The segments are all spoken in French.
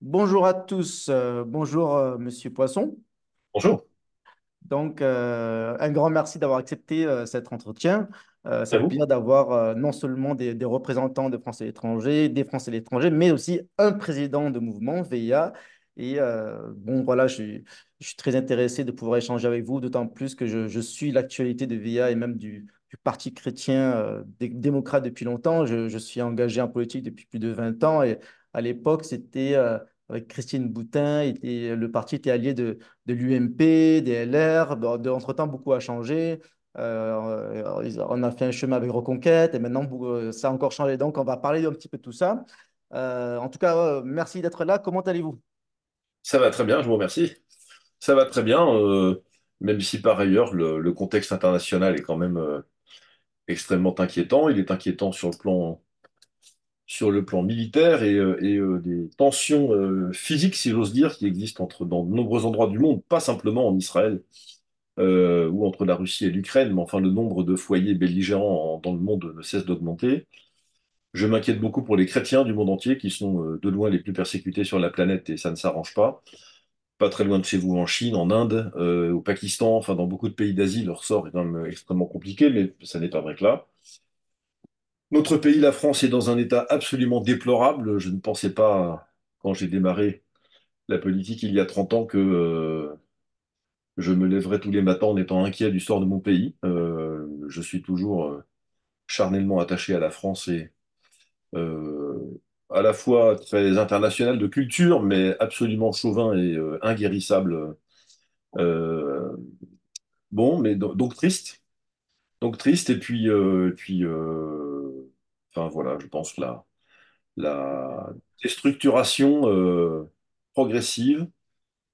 Bonjour à tous, bonjour Monsieur Poisson. Bonjour, Un grand merci d'avoir accepté cet entretien. Ça à fait vous. plaisir d'avoir non seulement des représentants de Français à l'étranger, des Français à l'étranger, mais aussi un président de mouvement, VIA. Voilà, je suis très intéressé de pouvoir échanger avec vous, d'autant plus que je suis l'actualité de VIA et même du Parti chrétien des démocrates depuis longtemps. Je suis engagé en politique depuis plus de 20 ans et à l'époque, c'était avec Christine Boutin, le parti était allié de l'UMP, des LR. Bon, entre-temps, beaucoup a changé. On a fait un chemin avec Reconquête et maintenant, ça a encore changé. Donc, on va parler un petit peu de tout ça. En tout cas, merci d'être là. Comment allez-vous? Ça va très bien, je vous remercie. Ça va très bien, même si par ailleurs le contexte international est quand même extrêmement inquiétant. Il est inquiétant sur le plan militaire et des tensions physiques, si j'ose dire, qui existent dans de nombreux endroits du monde, pas simplement en Israël ou entre la Russie et l'Ukraine, mais enfin le nombre de foyers belligérants dans le monde ne cesse d'augmenter. Je m'inquiète beaucoup pour les chrétiens du monde entier qui sont de loin les plus persécutés sur la planète et ça ne s'arrange pas très loin de chez vous en Chine, en Inde, au Pakistan, enfin dans beaucoup de pays d'Asie, leur sort est quand même extrêmement compliqué, mais ça n'est pas vrai que là. Notre pays, la France, est dans un état absolument déplorable. Je ne pensais pas, quand j'ai démarré la politique il y a 30 ans, que je me lèverais tous les matins en étant inquiet du sort de mon pays. Je suis toujours charnellement attaché à la France et euh, à la fois très international de culture, mais absolument chauvin et inguérissable. Euh, Bon, mais donc triste. Donc triste, enfin voilà, je pense que la déstructuration progressive,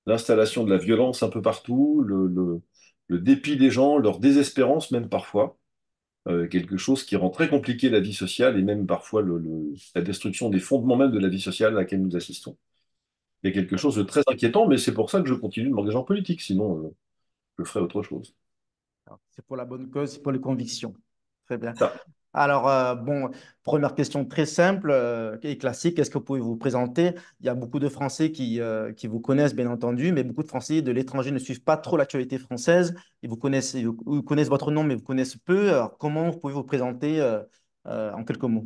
l'installation de la violence un peu partout, le dépit des gens, leur désespérance même parfois, quelque chose qui rend très compliqué la vie sociale et même parfois la destruction des fondements même de la vie sociale à laquelle nous assistons. Il y a quelque chose de très inquiétant, mais c'est pour ça que je continue de m'engager en politique, sinon je ferai autre chose. Alors, c'est pour la bonne cause, c'est pour les convictions. Très bien. Ça. Alors, première question très simple et classique. Est-ce que vous pouvez vous présenter? Il y a beaucoup de Français qui vous connaissent, bien entendu, mais beaucoup de Français de l'étranger ne suivent pas trop l'actualité française. Ils connaissent votre nom, mais vous connaissent peu. Alors, comment vous pouvez vous présenter en quelques mots?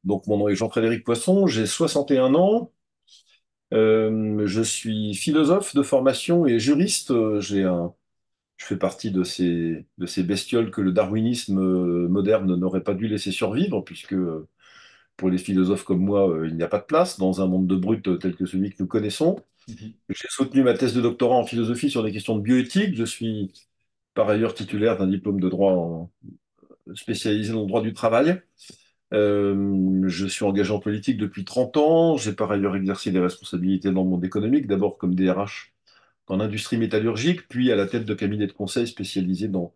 Donc, mon nom est Jean-Frédéric Poisson, j'ai 61 ans, je suis philosophe de formation et juriste. Je fais partie de ces bestioles que le darwinisme moderne n'aurait pas dû laisser survivre, puisque pour les philosophes comme moi, il n'y a pas de place dans un monde de brutes tel que celui que nous connaissons. Mhm. J'ai soutenu ma thèse de doctorat en philosophie sur des questions de bioéthique. Je suis par ailleurs titulaire d'un diplôme de droit spécialisé dans le droit du travail. Je suis engagé en politique depuis 30 ans. J'ai par ailleurs exercé des responsabilités dans le monde économique, d'abord comme DRH dans l'industrie métallurgique, puis à la tête de cabinet de conseil spécialisé dans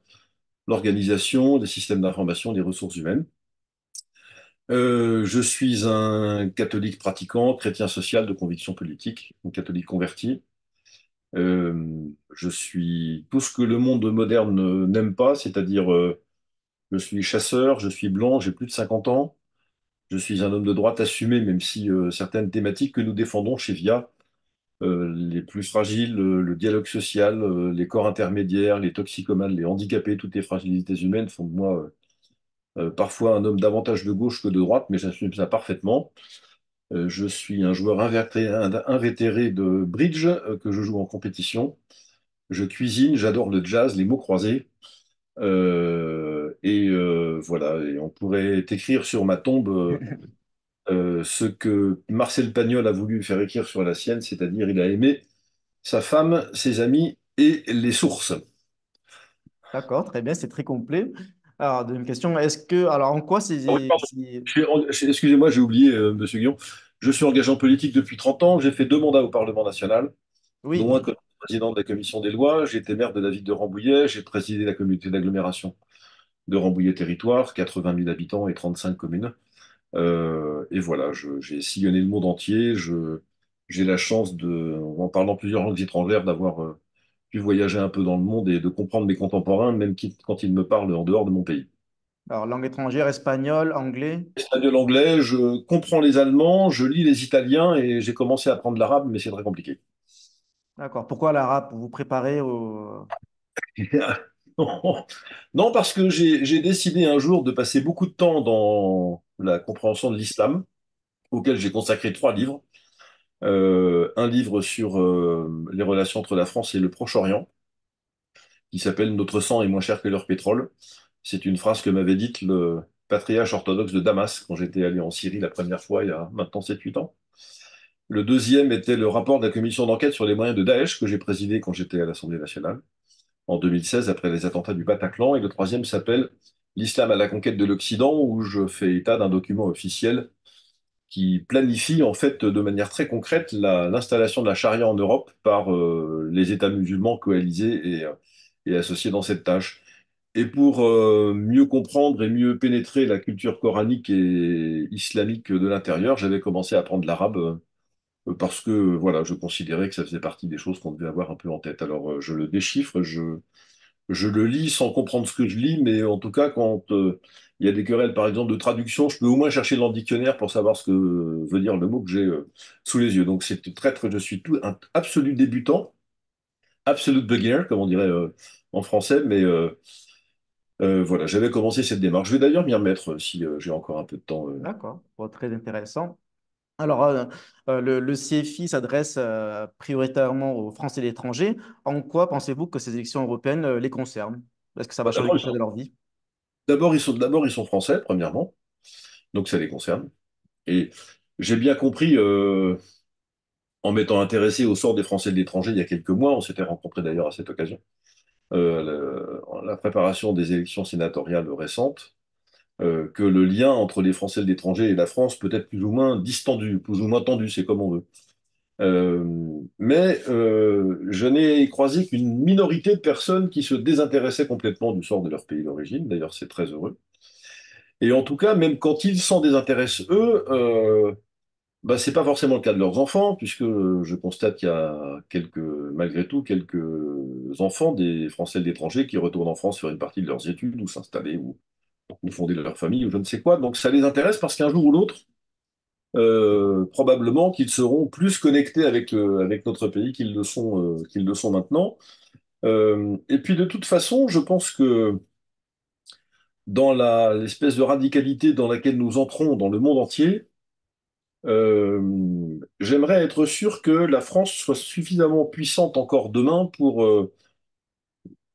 l'organisation, des systèmes d'information, des ressources humaines. Je suis un catholique pratiquant, chrétien social de conviction politique, un catholique converti. Je suis tout ce que le monde moderne n'aime pas, c'est-à-dire je suis chasseur, je suis blanc, j'ai plus de 50 ans. Je suis un homme de droite assumé, même si certaines thématiques que nous défendons chez VIA, les plus fragiles, le dialogue social, les corps intermédiaires, les toxicomanes, les handicapés, toutes les fragilités humaines font de moi parfois un homme davantage de gauche que de droite, mais j'assume ça parfaitement. Je suis un joueur invétéré de bridge que je joue en compétition. Je cuisine, j'adore le jazz, les mots croisés. Voilà, et on pourrait écrire sur ma tombe ce que Marcel Pagnol a voulu faire écrire sur la sienne, c'est-à-dire il a aimé sa femme, ses amis et les sources. D'accord, très bien, c'est très complet. Alors, deuxième question, alors en quoi Ah oui, pardon. Excusez-moi, j'ai oublié, Monsieur Guillon. Je suis engagé en politique depuis 30 ans. J'ai fait deux mandats au Parlement national, Oui, dont un comme président de la commission des lois. J'ai été maire de la ville de Rambouillet. J'ai présidé la communauté d'agglomération de Rambouillet Territoire, 80 000 habitants et 35 communes. Et voilà, j'ai sillonné le monde entier. J'ai la chance en parlant plusieurs langues étrangères, d'avoir pu voyager un peu dans le monde et de comprendre mes contemporains, même quand ils me parlent en dehors de mon pays. Alors, langue étrangère, espagnol, anglais. Espagnol, anglais, je comprends les Allemands, je lis les Italiens et j'ai commencé à apprendre l'arabe, mais c'est très compliqué. D'accord. Pourquoi l'arabe? Pour vous préparer au... Non, non, parce que j'ai décidé un jour de passer beaucoup de temps dans la compréhension de l'islam, auquel j'ai consacré 3 livres. Un livre sur les relations entre la France et le Proche-Orient, qui s'appelle Notre sang est moins cher que leur pétrole. C'est une phrase que m'avait dite le patriarche orthodoxe de Damas quand j'étais allé en Syrie la première fois, il y a maintenant 7 8 ans. Le deuxième était le rapport de la commission d'enquête sur les moyens de Daesh que j'ai présidé quand j'étais à l'Assemblée nationale en 2016 après les attentats du Bataclan. Et le troisième s'appelle L'islam à la conquête de l'Occident, où je fais état d'un document officiel qui planifie en fait de manière très concrète l'installation de la charia en Europe par les États musulmans coalisés et associés dans cette tâche. Et pour mieux comprendre et mieux pénétrer la culture coranique et islamique de l'intérieur, j'avais commencé à apprendre l'arabe parce que voilà, je considérais que ça faisait partie des choses qu'on devait avoir un peu en tête. Alors je le déchiffre, je le lis sans comprendre ce que je lis, mais en tout cas, quand il y a des querelles, par exemple, de traduction, je peux au moins chercher dans le dictionnaire pour savoir ce que veut dire le mot que j'ai sous les yeux. Donc, c'est traître, je suis tout, un absolu débutant, absolute beginner, comme on dirait en français, mais voilà, j'avais commencé cette démarche. Je vais d'ailleurs m'y remettre si j'ai encore un peu de temps. D'accord. Bon, très intéressant. Alors, le CFI s'adresse prioritairement aux Français et l'étranger. En quoi pensez-vous que ces élections européennes les concernent? Est-ce que ça va Bah, changer quelque chose dans leur vie? d'abord, ils sont français, premièrement, donc ça les concerne. Et j'ai bien compris. En m'étant intéressé au sort des Français de l'étranger il y a quelques mois, on s'était rencontrés d'ailleurs à cette occasion, la préparation des élections sénatoriales récentes, que le lien entre les Français de l'étranger et la France peut être plus ou moins distendu, plus ou moins tendu, c'est comme on veut. Euh, mais je n'ai croisé qu'une minorité de personnes qui se désintéressaient complètement du sort de leur pays d'origine, d'ailleurs c'est très heureux. Et en tout cas, même quand ils s'en désintéressent eux, bah, c'est pas forcément le cas de leurs enfants, puisque je constate qu'il y a malgré tout, quelques enfants des Français de l'étranger qui retournent en France faire une partie de leurs études ou s'installer ou fonder leur famille ou je ne sais quoi. Donc ça les intéresse parce qu'un jour ou l'autre, probablement qu'ils seront plus connectés avec notre pays qu'ils le sont maintenant. Et puis de toute façon, je pense que dans l'espèce de radicalité dans laquelle nous entrons dans le monde entier, j'aimerais être sûr que la France soit suffisamment puissante encore demain pour,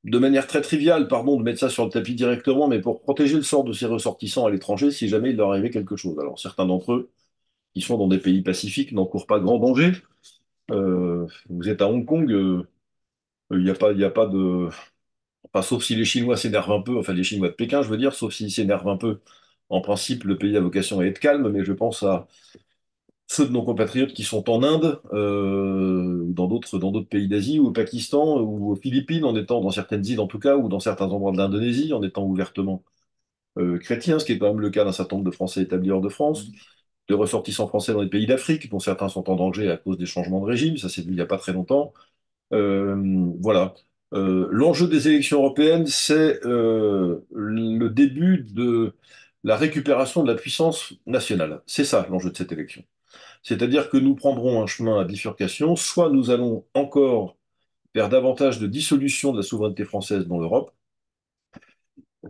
de manière très triviale, pardon de mettre ça sur le tapis directement, mais pour protéger le sort de ses ressortissants à l'étranger si jamais il leur arrivait quelque chose. Alors certains d'entre eux, qui sont dans des pays pacifiques, n'encourent pas grand danger. Vous êtes à Hong Kong, il y a pas de... Enfin, sauf si les Chinois s'énervent un peu, enfin les Chinois de Pékin, je veux dire, sauf s'ils s'énervent un peu. En principe, le pays a vocation à être calme, mais je pense à ceux de nos compatriotes qui sont en Inde, dans d'autres pays d'Asie, ou au Pakistan, ou aux Philippines, en étant dans certaines îles en tout cas, ou dans certains endroits de l'Indonésie, en étant ouvertement chrétiens, ce qui est quand même le cas d'un certain nombre de Français établis hors de France, de ressortissants français dans les pays d'Afrique, dont certains sont en danger à cause des changements de régime, ça s'est vu il n'y a pas très longtemps. Voilà. L'enjeu des élections européennes, c'est le début de la récupération de la puissance nationale. C'est ça l'enjeu de cette élection. C'est-à-dire que nous prendrons un chemin à bifurcation, soit nous allons encore vers davantage de dissolution de la souveraineté française dans l'Europe.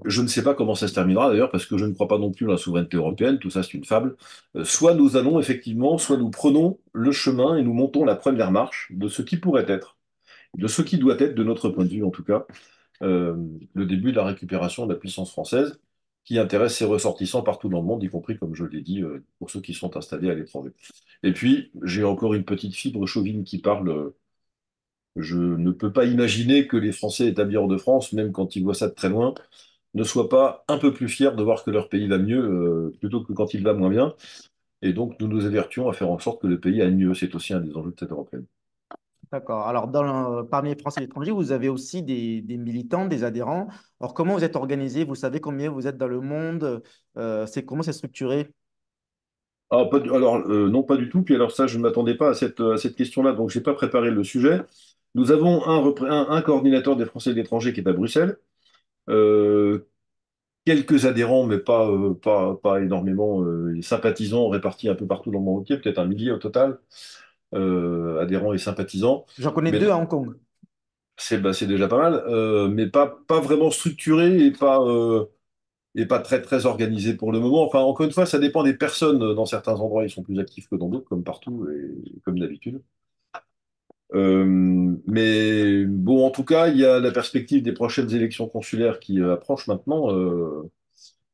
Je ne sais pas comment ça se terminera d'ailleurs, parce que je ne crois pas non plus à la souveraineté européenne, tout ça c'est une fable. Soit nous allons effectivement, soit nous prenons le chemin et nous montons la première marche de ce qui pourrait être, de ce qui doit être, de notre point de vue en tout cas, euh, le début de la récupération de la puissance française qui intéresse ses ressortissants partout dans le monde, y compris, comme je l'ai dit, pour ceux qui sont installés à l'étranger. Et puis, j'ai encore une petite fibre chauvine qui parle. Je ne peux pas imaginer que les Français établis hors de France, même quand ils voient ça de très loin, ne soient pas un peu plus fiers de voir que leur pays va mieux, plutôt que quand il va moins bien. Et donc, nous nous évertuons à faire en sorte que le pays aille mieux. C'est aussi un des enjeux de cette européenne. D'accord. Alors, parmi les Français et l'étranger, vous avez aussi des militants, des adhérents. Alors, comment vous êtes organisé? Vous savez combien vous êtes dans le monde? Comment c'est structuré? Ah, non, pas du tout. Puis alors ça, je ne m'attendais pas à cette question-là, donc je n'ai pas préparé le sujet. Nous avons un coordinateur des Français de l'étranger qui est à Bruxelles, euh, quelques adhérents, mais pas énormément, et sympathisants répartis un peu partout dans le monde entier, peut-être un millier au total, adhérents et sympathisants. J'en connais Mais deux à Hong Kong. c'est déjà pas mal, mais pas vraiment structuré et pas très, très organisé pour le moment. Enfin, encore une fois, ça dépend des personnes. Dans certains endroits, ils sont plus actifs que dans d'autres, comme partout et comme d'habitude. Mais bon, en tout cas, il y a la perspective des prochaines élections consulaires qui approchent maintenant.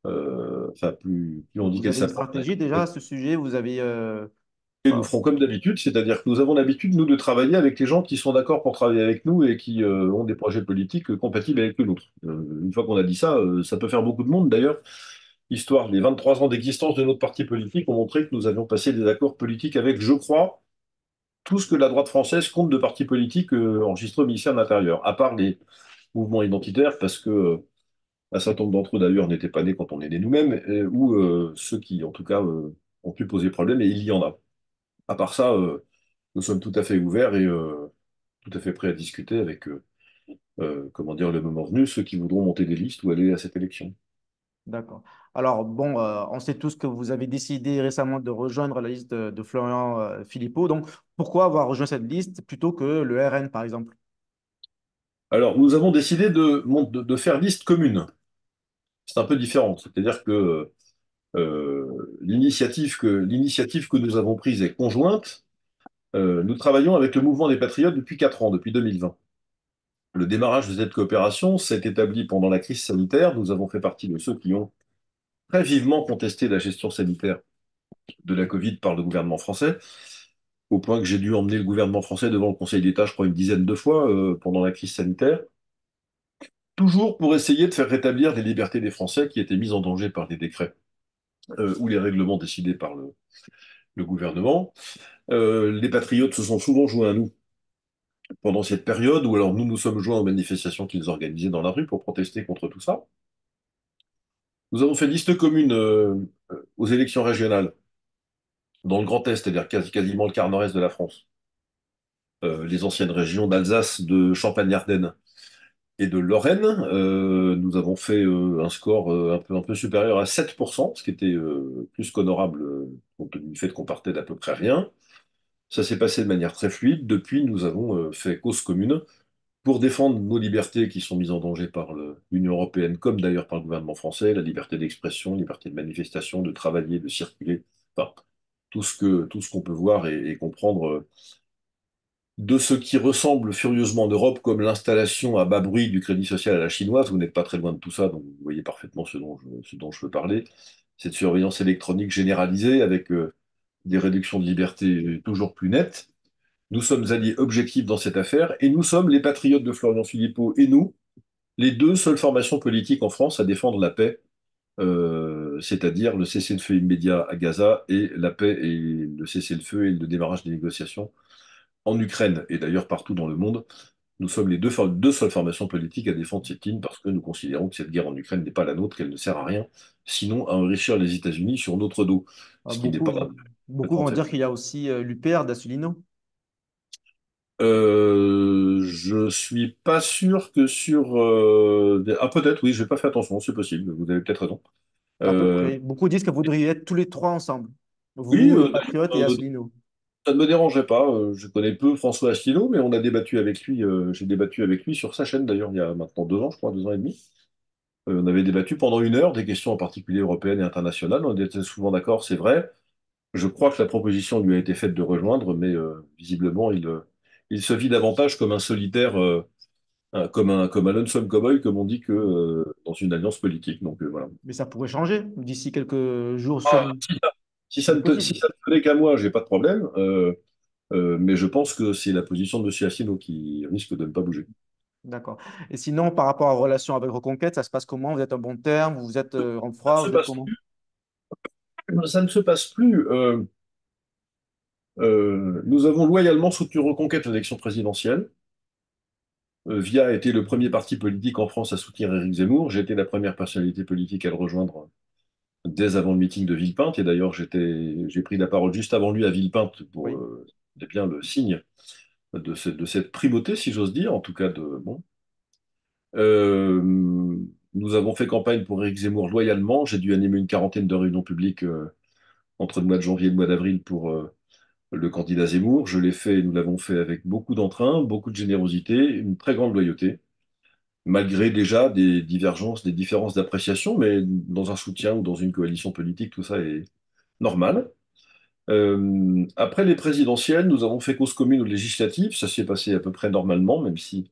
Enfin, plus on dit Vous qu'elles avez une s'approchent, stratégie déjà à ce sujet? Vous avez... et nous enfin, ferons comme d'habitude, c'est-à-dire que nous avons l'habitude, nous, de travailler avec les gens qui sont d'accord pour travailler avec nous et qui ont des projets politiques compatibles avec le nôtre. Une fois qu'on a dit ça, ça peut faire beaucoup de monde d'ailleurs. Histoire, les 23 ans d'existence de notre parti politique ont montré que nous avions passé des accords politiques avec, je crois, tout ce que la droite française compte de partis politiques enregistrés au ministère de l'Intérieur, à part les mouvements identitaires, parce que un certain nombre d'entre eux d'ailleurs n'étaient pas nés quand on est nés nous-mêmes, ou ceux qui, en tout cas, ont pu poser problème, et il y en a. À part ça, nous sommes tout à fait ouverts et tout à fait prêts à discuter avec, comment dire, le moment venu, ceux qui voudront monter des listes ou aller à cette élection. d'accord. Alors, bon, on sait tous que vous avez décidé récemment de rejoindre la liste de Florian Philippot. Donc, pourquoi avoir rejoint cette liste plutôt que le RN, par exemple? Alors, nous avons décidé de faire liste commune. C'est un peu différent, c'est-à-dire que l'initiative que nous avons prise est conjointe. Nous travaillons avec le mouvement des Patriotes depuis 4 ans, depuis 2020. Le démarrage de cette coopération s'est établi pendant la crise sanitaire. Nous avons fait partie de ceux qui ont très vivement contesté la gestion sanitaire de la Covid par le gouvernement français, au point que j'ai dû emmener le gouvernement français devant le Conseil d'État, je crois, une dizaine de fois pendant la crise sanitaire, toujours pour essayer de faire rétablir les libertés des Français qui étaient mises en danger par les décrets ou les règlements décidés par le gouvernement. Les patriotes se sont souvent joints à nous pendant cette période, ou alors nous nous sommes joints aux manifestations qu'ils organisaient dans la rue pour protester contre tout ça. Nous avons fait liste commune aux élections régionales dans le Grand Est, c'est-à-dire quasiment le quart nord-est de la France, les anciennes régions d'Alsace, de Champagne-Ardenne et de Lorraine. Nous avons fait un score un peu supérieur à 7%, ce qui était plus qu'honorable compte tenu du fait qu'on partait d'à peu près rien. Ça s'est passé de manière très fluide. Depuis, nous avons fait cause commune pour défendre nos libertés qui sont mises en danger par l'Union européenne, comme d'ailleurs par le gouvernement français, la liberté d'expression, liberté de manifestation, de travailler, de circuler, enfin, tout ce qu'on peut voir et comprendre de ce qui ressemble furieusement en Europe, comme l'installation à bas bruit du crédit social à la chinoise. Vous n'êtes pas très loin de tout ça, donc vous voyez parfaitement ce dont je veux parler. Cette surveillance électronique généralisée avec des réductions de liberté toujours plus nettes. Nous sommes alliés objectifs dans cette affaire et nous sommes les patriotes de Florian Philippot et nous, les deux seules formations politiques en France à défendre la paix, c'est-à-dire le cessez-le-feu immédiat à Gaza et la paix et le cessez-le-feu et le démarrage des négociations en Ukraine et d'ailleurs partout dans le monde. Nous sommes les deux seules formations politiques à défendre cette ligne parce que nous considérons que cette guerre en Ukraine n'est pas la nôtre, qu'elle ne sert à rien, sinon à enrichir les États-Unis sur notre dos, ce qui n'est pas Beaucoup, beaucoup complètement vont dire acceptable. qu'il y a aussi l'UPR d'Asselineau. Je suis pas sûr que sur... Ah peut-être, oui, je n'ai pas fait attention, c'est possible, vous avez peut-être raison. À peu Euh, près. Beaucoup disent que vous devriez être tous les trois ensemble. oui, Vous, les Patriotes et Asselineau. ça ne me dérangeait pas. Je connais peu François Asselineau, mais on a débattu avec lui, j'ai débattu avec lui sur sa chaîne d'ailleurs il y a maintenant 2 ans, je crois, 2 ans et demi. On avait débattu pendant 1 heure des questions en particulier européennes et internationales. On était souvent d'accord, c'est vrai. Je crois que la proposition lui a été faite de rejoindre, mais visiblement, il se vit davantage comme un solitaire, comme un lonesome cowboy, comme on dit, que dans une alliance politique. Donc voilà. Mais ça pourrait changer d'ici quelques jours, Ah, semaines. si C'est possible. ça ne tenait qu'à moi, j'ai pas de problème. Mais je pense que c'est la position de M. Asselineau qui risque de ne pas bouger. D'accord. Et sinon, par rapport à la relation avec Reconquête, ça se passe comment? Vous êtes en bon terme? Vous êtes en Ça ne froid? se Vous êtes passe comment? Ça ne se passe plus. Nous avons loyalement soutenu Reconquête à l'élection présidentielle. VIA a été le premier parti politique en France à soutenir Éric Zemmour. J'ai été la première personnalité politique à le rejoindre dès avant le meeting de Villepinte. Et d'ailleurs, j'ai pris la parole juste avant lui à Villepinte pour Oui. eh bien, le signe de cette primauté, si j'ose dire, en tout cas de bon. Euh, Nous avons fait campagne pour Éric Zemmour loyalement. J'ai dû animer une quarantaine de réunions publiques entre le mois de janvier et le mois d'avril pour le candidat Zemmour. Je l'ai fait, nous l'avons fait avec beaucoup d'entrain, beaucoup de générosité, une très grande loyauté, malgré déjà des divergences, des différences d'appréciation, mais dans un soutien ou dans une coalition politique, tout ça est normal. Après les présidentielles, nous avons fait cause commune aux législatives. Ça s'est passé à peu près normalement, même si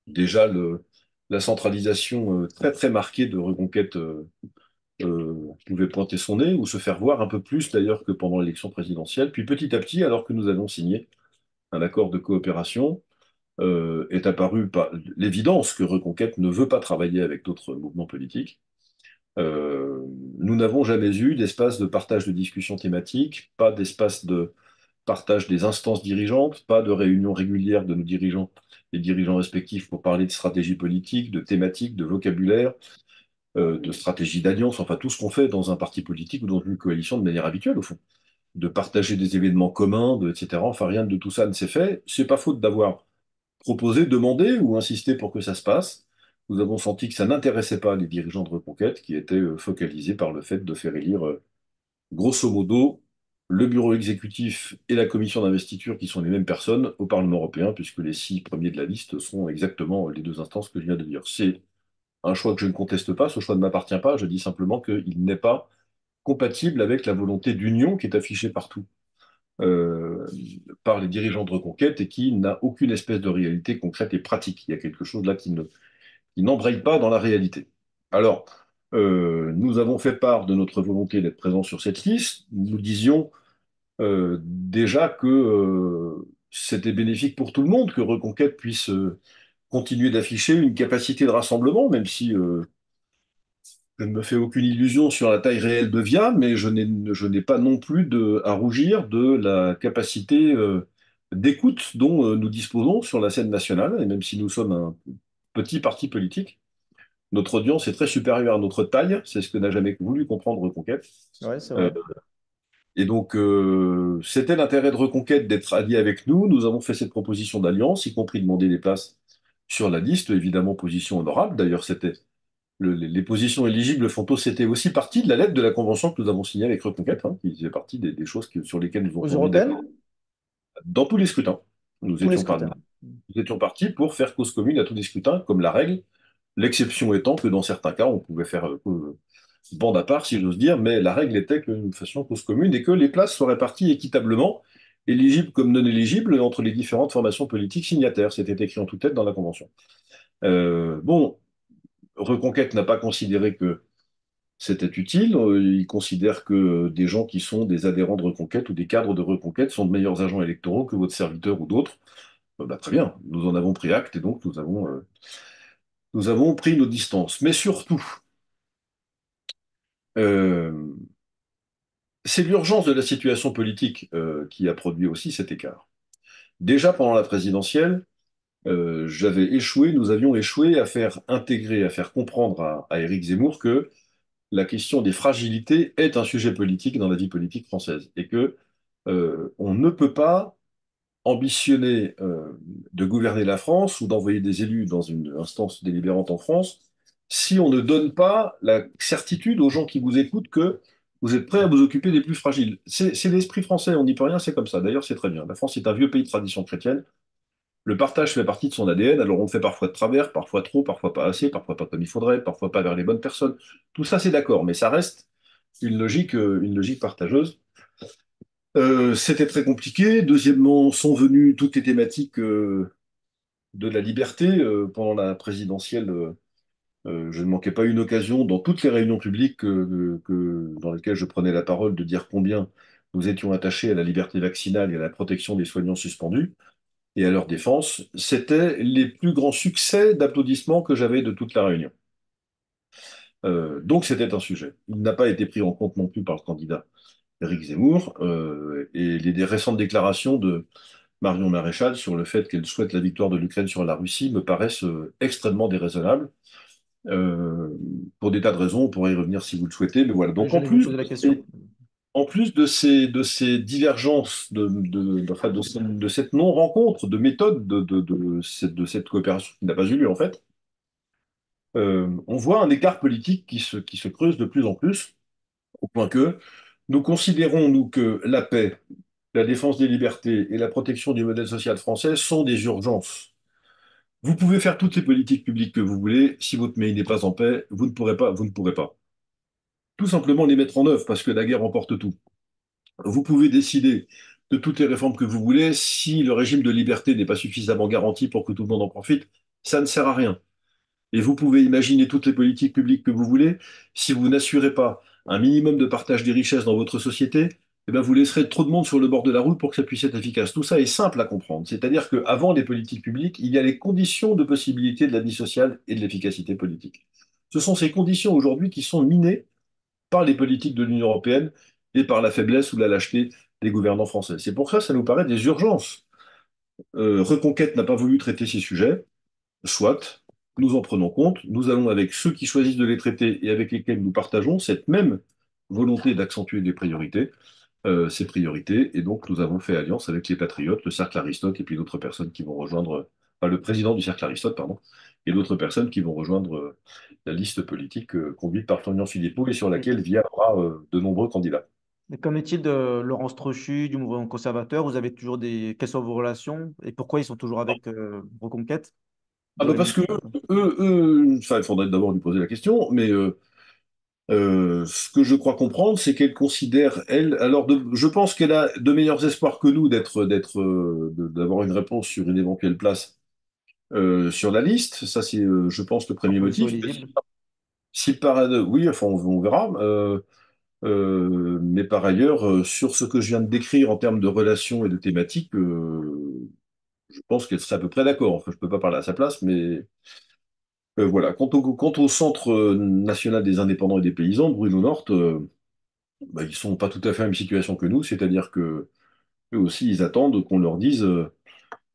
déjà la centralisation très très marquée de Reconquête pouvait pointer son nez ou se faire voir un peu plus d'ailleurs que pendant l'élection présidentielle. Puis petit à petit, alors que nous avons signé un accord de coopération, est apparue l'évidence que Reconquête ne veut pas travailler avec d'autres mouvements politiques. Euh, Nous n'avons jamais eu d'espace de partage de discussions thématiques, pas d'espace de partage des instances dirigeantes, pas de réunions régulières de nos dirigeants et dirigeants respectifs pour parler de stratégie politique, de thématiques, de vocabulaire, de stratégie d'alliance, enfin tout ce qu'on fait dans un parti politique ou dans une coalition de manière habituelle au fond. De partager des événements communs, etc. Enfin, rien de tout ça ne s'est fait. C'est pas faute d'avoir proposé, demandé ou insisté pour que ça se passe. Nous avons senti que ça n'intéressait pas les dirigeants de Reconquête qui étaient focalisés par le fait de faire élire grosso modo, le bureau exécutif et la commission d'investiture, qui sont les mêmes personnes, au Parlement européen, puisque les 6 premiers de la liste sont exactement les deux instances que je viens de dire. C'est un choix que je ne conteste pas, ce choix ne m'appartient pas, je dis simplement qu'il n'est pas compatible avec la volonté d'union qui est affichée partout euh, par les dirigeants de Reconquête et qui n'a aucune espèce de réalité concrète et pratique. Il y a quelque chose là qui n'embraye pas dans la réalité. Alors, nous avons fait part de notre volonté d'être présents sur cette liste. Nous disions déjà que c'était bénéfique pour tout le monde que Reconquête puisse continuer d'afficher une capacité de rassemblement, même si je ne me fais aucune illusion sur la taille réelle de VIA, mais je n'ai pas non plus à rougir de la capacité d'écoute dont nous disposons sur la scène nationale, et même si nous sommes un petit parti politique, notre audience est très supérieure à notre taille, c'est ce que n'a jamais voulu comprendre Reconquête. Ouais, c'est Euh, vrai. Et donc, c'était l'intérêt de Reconquête d'être allié avec nous. Nous avons fait cette proposition d'alliance, y compris demander des places sur la liste, évidemment, position honorable. D'ailleurs, les positions éligibles c'était aussi partie de la lettre de la convention que nous avons signée avec Reconquête, hein, qui faisait partie des choses sur lesquelles nous ont Aux convenu d'accord. européennes, Dans tous les scrutins, nous tous les étions, scrutins. nous étions partis pour faire cause commune à tous les scrutins, comme la règle, l'exception étant que dans certains cas, on pouvait faire bande à part, si j'ose dire, mais la règle était que nous fassions cause commune et que les places soient réparties équitablement, éligibles comme non éligibles, entre les différentes formations politiques signataires. C'était écrit en toute tête dans la Convention. Bon, Reconquête n'a pas considéré que c'était utile. Il considère que des gens qui sont des adhérents de Reconquête ou des cadres de Reconquête sont de meilleurs agents électoraux que votre serviteur ou d'autres. Bah, très bien, nous en avons pris acte et donc nous avons pris nos distances. Mais surtout, euh, c'est l'urgence de la situation politique qui a produit aussi cet écart. Déjà pendant la présidentielle, nous avions échoué à faire intégrer, à faire comprendre à Éric Zemmour que la question des fragilités est un sujet politique dans la vie politique française et que on ne peut pas ambitionner de gouverner la France ou d'envoyer des élus dans une instance délibérante en France si on ne donne pas la certitude aux gens qui vous écoutent que vous êtes prêts à vous occuper des plus fragiles. C'est l'esprit français, on n'y peut rien, c'est comme ça. D'ailleurs, c'est très bien. La France est un vieux pays de tradition chrétienne. Le partage fait partie de son ADN, alors on le fait parfois de travers, parfois trop, parfois pas assez, parfois pas comme il faudrait, parfois pas vers les bonnes personnes. Tout ça, c'est d'accord, mais ça reste une logique partageuse. C'était très compliqué. Deuxièmement, sont venues toutes les thématiques de la liberté. Pendant la présidentielle, je ne manquais pas une occasion dans toutes les réunions publiques dans lesquelles je prenais la parole de dire combien nous étions attachés à la liberté vaccinale et à la protection des soignants suspendus et à leur défense. C'était les plus grands succès d'applaudissements que j'avais de toute la réunion. Donc c'était un sujet. Il n'a pas été pris en compte non plus par le candidat Éric Zemmour et les récentes déclarations de Marion Maréchal sur le fait qu'elle souhaite la victoire de l'Ukraine sur la Russie me paraissent extrêmement déraisonnables. Euh, pour des tas de raisons, on pourrait y revenir si vous le souhaitez, mais voilà. Oui, Donc j'allais vous poser la question. en plus de ces divergences, enfin, de cette non-rencontre, de méthode de cette coopération qui n'a pas eu lieu en fait, on voit un écart politique qui se creuse de plus en plus, au point que nous considérons, nous, que la paix, la défense des libertés et la protection du modèle social français sont des urgences. Vous pouvez faire toutes les politiques publiques que vous voulez, si votre pays n'est pas en paix, vous ne pourrez pas, vous ne pourrez pas. Tout simplement les mettre en œuvre, parce que la guerre emporte tout. Vous pouvez décider de toutes les réformes que vous voulez, si le régime de liberté n'est pas suffisamment garanti pour que tout le monde en profite, ça ne sert à rien. Et vous pouvez imaginer toutes les politiques publiques que vous voulez, si vous n'assurez pas un minimum de partage des richesses dans votre société, eh ben vous laisserez trop de monde sur le bord de la route pour que ça puisse être efficace. Tout ça est simple à comprendre. C'est-à-dire qu'avant les politiques publiques, il y a les conditions de possibilité de la vie sociale et de l'efficacité politique. Ce sont ces conditions aujourd'hui qui sont minées par les politiques de l'Union européenne et par la faiblesse ou la lâcheté des gouvernants français. C'est pour ça que ça nous paraît des urgences. Reconquête n'a pas voulu traiter ces sujets. Soit, nous en prenons compte, nous allons avec ceux qui choisissent de les traiter et avec lesquels nous partageons cette même volonté d'accentuer ces priorités, et donc nous avons fait alliance avec les Patriotes, le Cercle Aristote, et puis d'autres personnes qui vont rejoindre, enfin le président du Cercle Aristote, pardon, et d'autres personnes qui vont rejoindre la liste politique conduite par Florian Philippot et sur Et, laquelle VIA aura de nombreux candidats. et qu'en est-il de Laurence Trochu, du mouvement conservateur? Vous avez toujours des... Quelles sont vos relations et pourquoi ils sont toujours avec Reconquête? Ah Vous bah avez une parce que explication? enfin, il faudrait d'abord lui poser la question, mais ce que je crois comprendre, c'est qu'elle considère, elle, je pense qu'elle a de meilleurs espoirs que nous d'avoir une réponse sur une éventuelle place sur la liste. Ça, c'est, je pense, le À premier condition motif. éligible. Si par, oui, enfin, on verra. Mais par ailleurs, sur ce que je viens de décrire en termes de relations et de thématiques, je pense qu'elle serait à peu près d'accord. Enfin, je peux pas parler à sa place, mais voilà. Quant au Centre national des indépendants et des paysans, Bruno Nord, bah, ils sont pas tout à fait à la même situation que nous, c'est-à-dire que eux aussi, ils attendent qu'on leur dise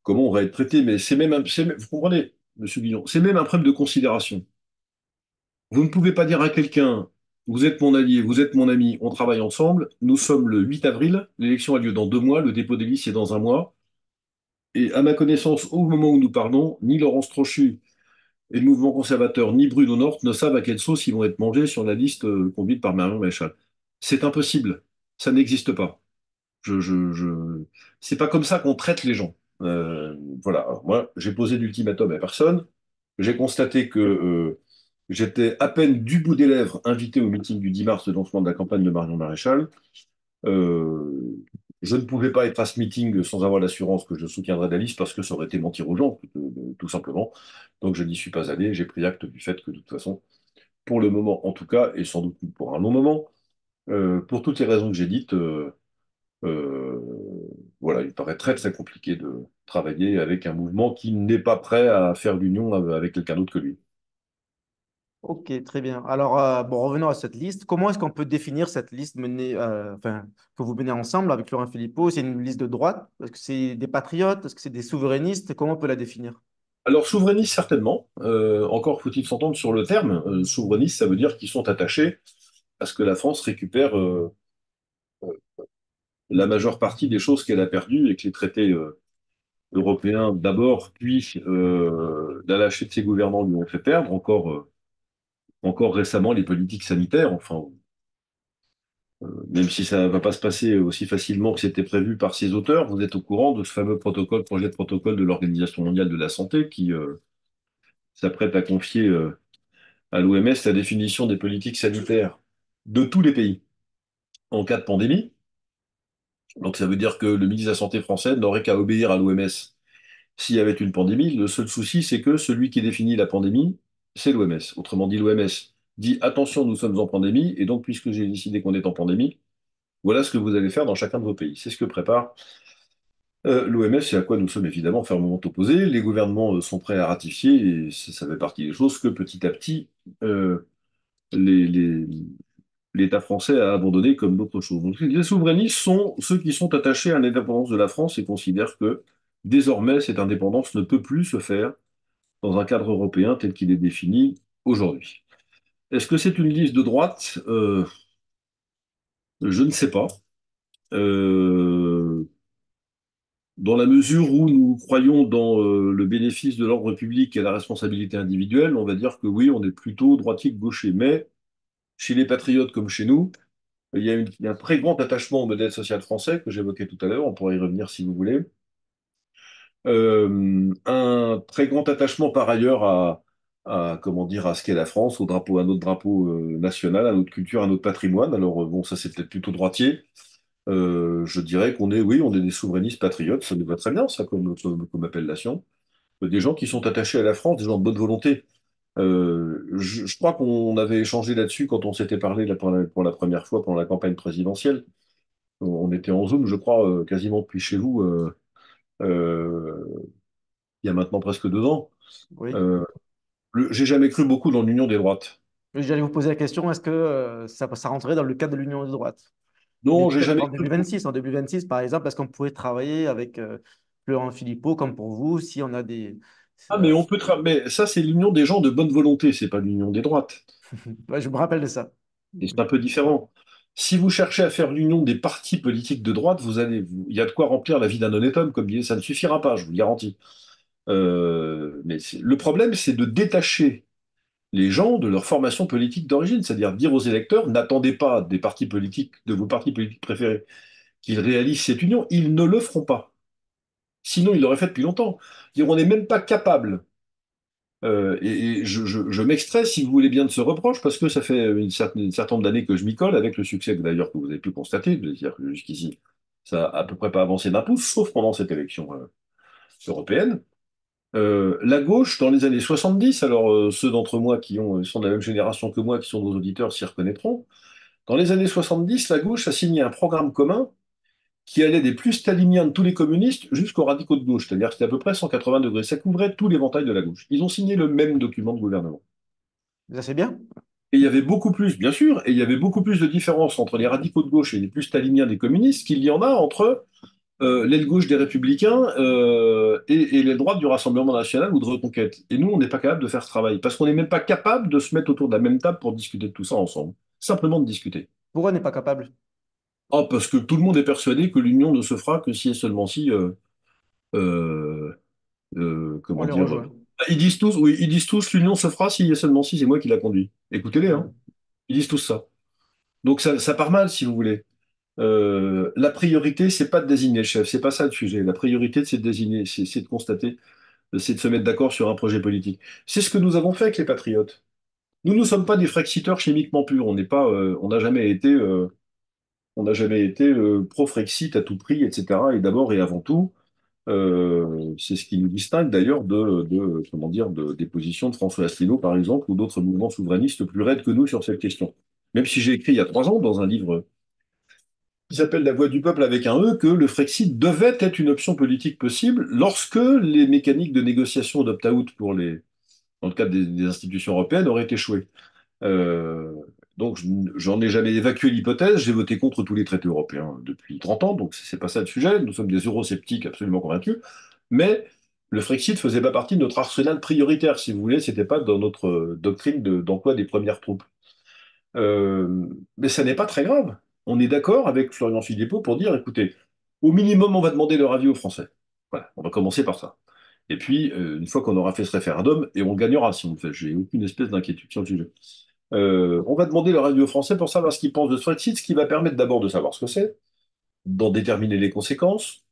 comment on va être traité. Mais vous comprenez, Monsieur Guillon, c'est même un problème de considération. Vous ne pouvez pas dire à quelqu'un, vous êtes mon allié, vous êtes mon ami, on travaille ensemble. Nous sommes le 8 avril, l'élection a lieu dans 2 mois, le dépôt des listes est dans un mois. Et à ma connaissance, au moment où nous parlons, ni Laurence Trochu et le mouvement conservateur, ni Bruno Nord ne savent à quelle sauce ils vont être mangés sur la liste conduite par Marion Maréchal. C'est impossible. Ça n'existe pas. Je... C'est pas comme ça qu'on traite les gens. Voilà. Alors, moi, j'ai posé d'ultimatum à personne. J'ai constaté que j'étais à peine du bout des lèvres invité au meeting du 10 mars de lancement de la campagne de Marion Maréchal. Euh, je ne pouvais pas être à ce meeting sans avoir l'assurance que je soutiendrais la liste parce que ça aurait été mentir aux gens, tout simplement. Donc je n'y suis pas allé. J'ai pris acte du fait que de toute façon, pour le moment en tout cas, et sans doute pour un long moment, pour toutes les raisons que j'ai dites, euh, voilà, il me paraît très très compliqué de travailler avec un mouvement qui n'est pas prêt à faire l'union avec quelqu'un d'autre que lui. Ok, très bien. Alors, bon, revenons à cette liste. Comment est-ce qu'on peut définir cette liste menée, enfin, que vous menez ensemble avec Laurent Philippot? C'est une liste de droite? Est-ce que c'est des patriotes? Est-ce que c'est des souverainistes? Comment on peut la définir? Alors, souverainiste, certainement. Encore faut-il s'entendre sur le terme. Souverainiste, ça veut dire qu'ils sont attachés à ce que la France récupère la majeure partie des choses qu'elle a perdues et que les traités européens d'abord, puis la lâcheté de ses gouvernants lui ont fait perdre. Encore récemment, les politiques sanitaires, enfin, même si ça ne va pas se passer aussi facilement que c'était prévu par ses auteurs, vous êtes au courant de ce fameux projet de protocole de l'Organisation mondiale de la santé qui s'apprête à confier à l'OMS la définition des politiques sanitaires de tous les pays en cas de pandémie. Donc ça veut dire que le ministre de la Santé français n'aurait qu'à obéir à l'OMS s'il y avait une pandémie. Le seul souci, c'est que celui qui définit la pandémie, c'est l'OMS. Autrement dit, l'OMS dit attention, nous sommes en pandémie, et donc puisque j'ai décidé qu'on est en pandémie, voilà ce que vous allez faire dans chacun de vos pays. C'est ce que prépare l'OMS et à quoi nous sommes évidemment fermement opposés. Les gouvernements sont prêts à ratifier et ça fait partie des choses que petit à petit, euh, les, les- l'État français a abandonné comme d'autres choses. Donc, les souverainistes sont ceux qui sont attachés à l'indépendance de la France et considèrent que désormais cette indépendance ne peut plus se faire dans un cadre européen tel qu'il est défini aujourd'hui. Est-ce que c'est une liste de droite? Je ne sais pas. Euh, dans la mesure où nous croyons dans le bénéfice de l'ordre public et la responsabilité individuelle, on va dire que oui, on est plutôt droitier que gaucher. Mais chez les patriotes comme chez nous, il y a un très grand attachement au modèle social français que j'évoquais tout à l'heure, on pourrait y revenir si vous voulez. Un très grand attachement par ailleurs comment dire, à ce qu'est la France, au drapeau, à notre drapeau national, à notre culture, à notre patrimoine. Alors bon, ça c'est peut-être plutôt droitier. Je dirais qu'on est, oui, on est des souverainistes patriotes, ça nous va très bien ça comme appellation. Des gens qui sont attachés à la France, des gens de bonne volonté. Je crois qu'on avait échangé là-dessus quand on s'était parlé là, pour la première fois pendant la campagne présidentielle. On était en Zoom, je crois, quasiment depuis chez vous, euh, il y a maintenant presque 2 ans. Oui. Euh, j'ai jamais cru beaucoup dans l'union des droites. J'allais vous poser la question, est-ce que ça rentrerait dans le cadre de l'union de droite? Mais Non, j'ai peut-être jamais en cru beaucoup. 2026, par exemple, est-ce qu'on pourrait travailler avec Florent Philippot, comme pour vous, si on a des... Ah, euh, mais mais ça, c'est l'union des gens de bonne volonté, c'est pas l'union des droites. ouais, je me rappelle de ça. Et c'est un peu différent. Si vous cherchez à faire l'union des partis politiques de droite, il y a de quoi remplir la vie d'un honnête homme, comme disait, ça ne suffira pas, je vous le garantis. Le problème, c'est de détacher les gens de leur formation politique d'origine, c'est-à-dire dire aux électeurs, n'attendez pas des partis politiques, de vos partis politiques préférés, qu'ils réalisent cette union, ils ne le feront pas. Sinon, ils l'auraient fait depuis longtemps. On n'est même pas capable. Je m'extrais, si vous voulez bien, de ce reproche, parce que ça fait une certain nombre d'années que je m'y colle, avec le succès d'ailleurs que vous avez pu constater, c'est-à-dire que jusqu'ici, ça a à peu près pas avancé d'un pouce, sauf pendant cette élection européenne. La gauche, dans les années 70, alors ceux d'entre moi sont de la même génération que moi, qui sont nos auditeurs, s'y reconnaîtront. Dans les années 70, la gauche a signé un programme commun qui allait des plus staliniens de tous les communistes jusqu'aux radicaux de gauche, c'est-à-dire que c'était à peu près 180 degrés. Ça couvrait tout l'éventail de la gauche. Ils ont signé le même document de gouvernement. Ça, c'est bien. Et il y avait beaucoup plus, bien sûr, et il y avait beaucoup plus de différences entre les radicaux de gauche et les plus staliniens des communistes qu'il y en a entre l'aile gauche des Républicains et l'aile droite du Rassemblement national ou de Reconquête. Et nous, on n'est pas capable de faire ce travail, parce qu'on n'est même pas capable de se mettre autour de la même table pour discuter de tout ça ensemble. Simplement de discuter. Pourquoi on n'est pas capable? Ah, parce que tout le monde est persuadé que l'union ne se fera que si et seulement si, euh, On comment les dire, rejoint. ils disent tous, oui, ils disent tous l'union se fera si et seulement si c'est moi qui la conduis. Écoutez-les, hein. Ils disent tous ça. Donc ça part mal, si vous voulez. La priorité, c'est pas de désigner le chef, c'est pas ça le sujet. La priorité, c'est de désigner, c'est de constater, c'est de se mettre d'accord sur un projet politique. C'est ce que nous avons fait avec les Patriotes. Nous ne sommes pas des frexiteurs chimiquement purs. On n'est pas, on n'a jamais été pro-Frexit à tout prix, etc. Et d'abord et avant tout, c'est ce qui nous distingue d'ailleurs comment dire, des positions de François Asselineau, par exemple, ou d'autres mouvements souverainistes plus raides que nous sur cette question. Même si j'ai écrit il y a 3 ans dans un livre qui s'appelle La Voix du peuple avec un E, que le Frexit devait être une option politique possible lorsque les mécaniques de négociation d'opt-out dans le cadre des institutions européennes auraient échoué. Euh, donc, j'en ai jamais évacué l'hypothèse. J'ai voté contre tous les traités européens depuis 30 ans, donc c'est pas ça le sujet. Nous sommes des eurosceptiques absolument convaincus. Mais le Frexit faisait pas partie de notre arsenal prioritaire, si vous voulez. C'était pas dans notre doctrine d'emploi des premières troupes. Mais ça n'est pas très grave. On est d'accord avec Florian Philippot pour dire, écoutez, au minimum, on va demander leur avis aux Français. Voilà, on va commencer par ça. Et puis, une fois qu'on aura fait ce référendum, et on le gagnera si on le fait, j'ai aucune espèce d'inquiétude sur le sujet. On va demander leur avis aux Français pour savoir ce qu'ils pensent de ce Brexit, ce qui va permettre d'abord de savoir ce que c'est, d'en déterminer les conséquences,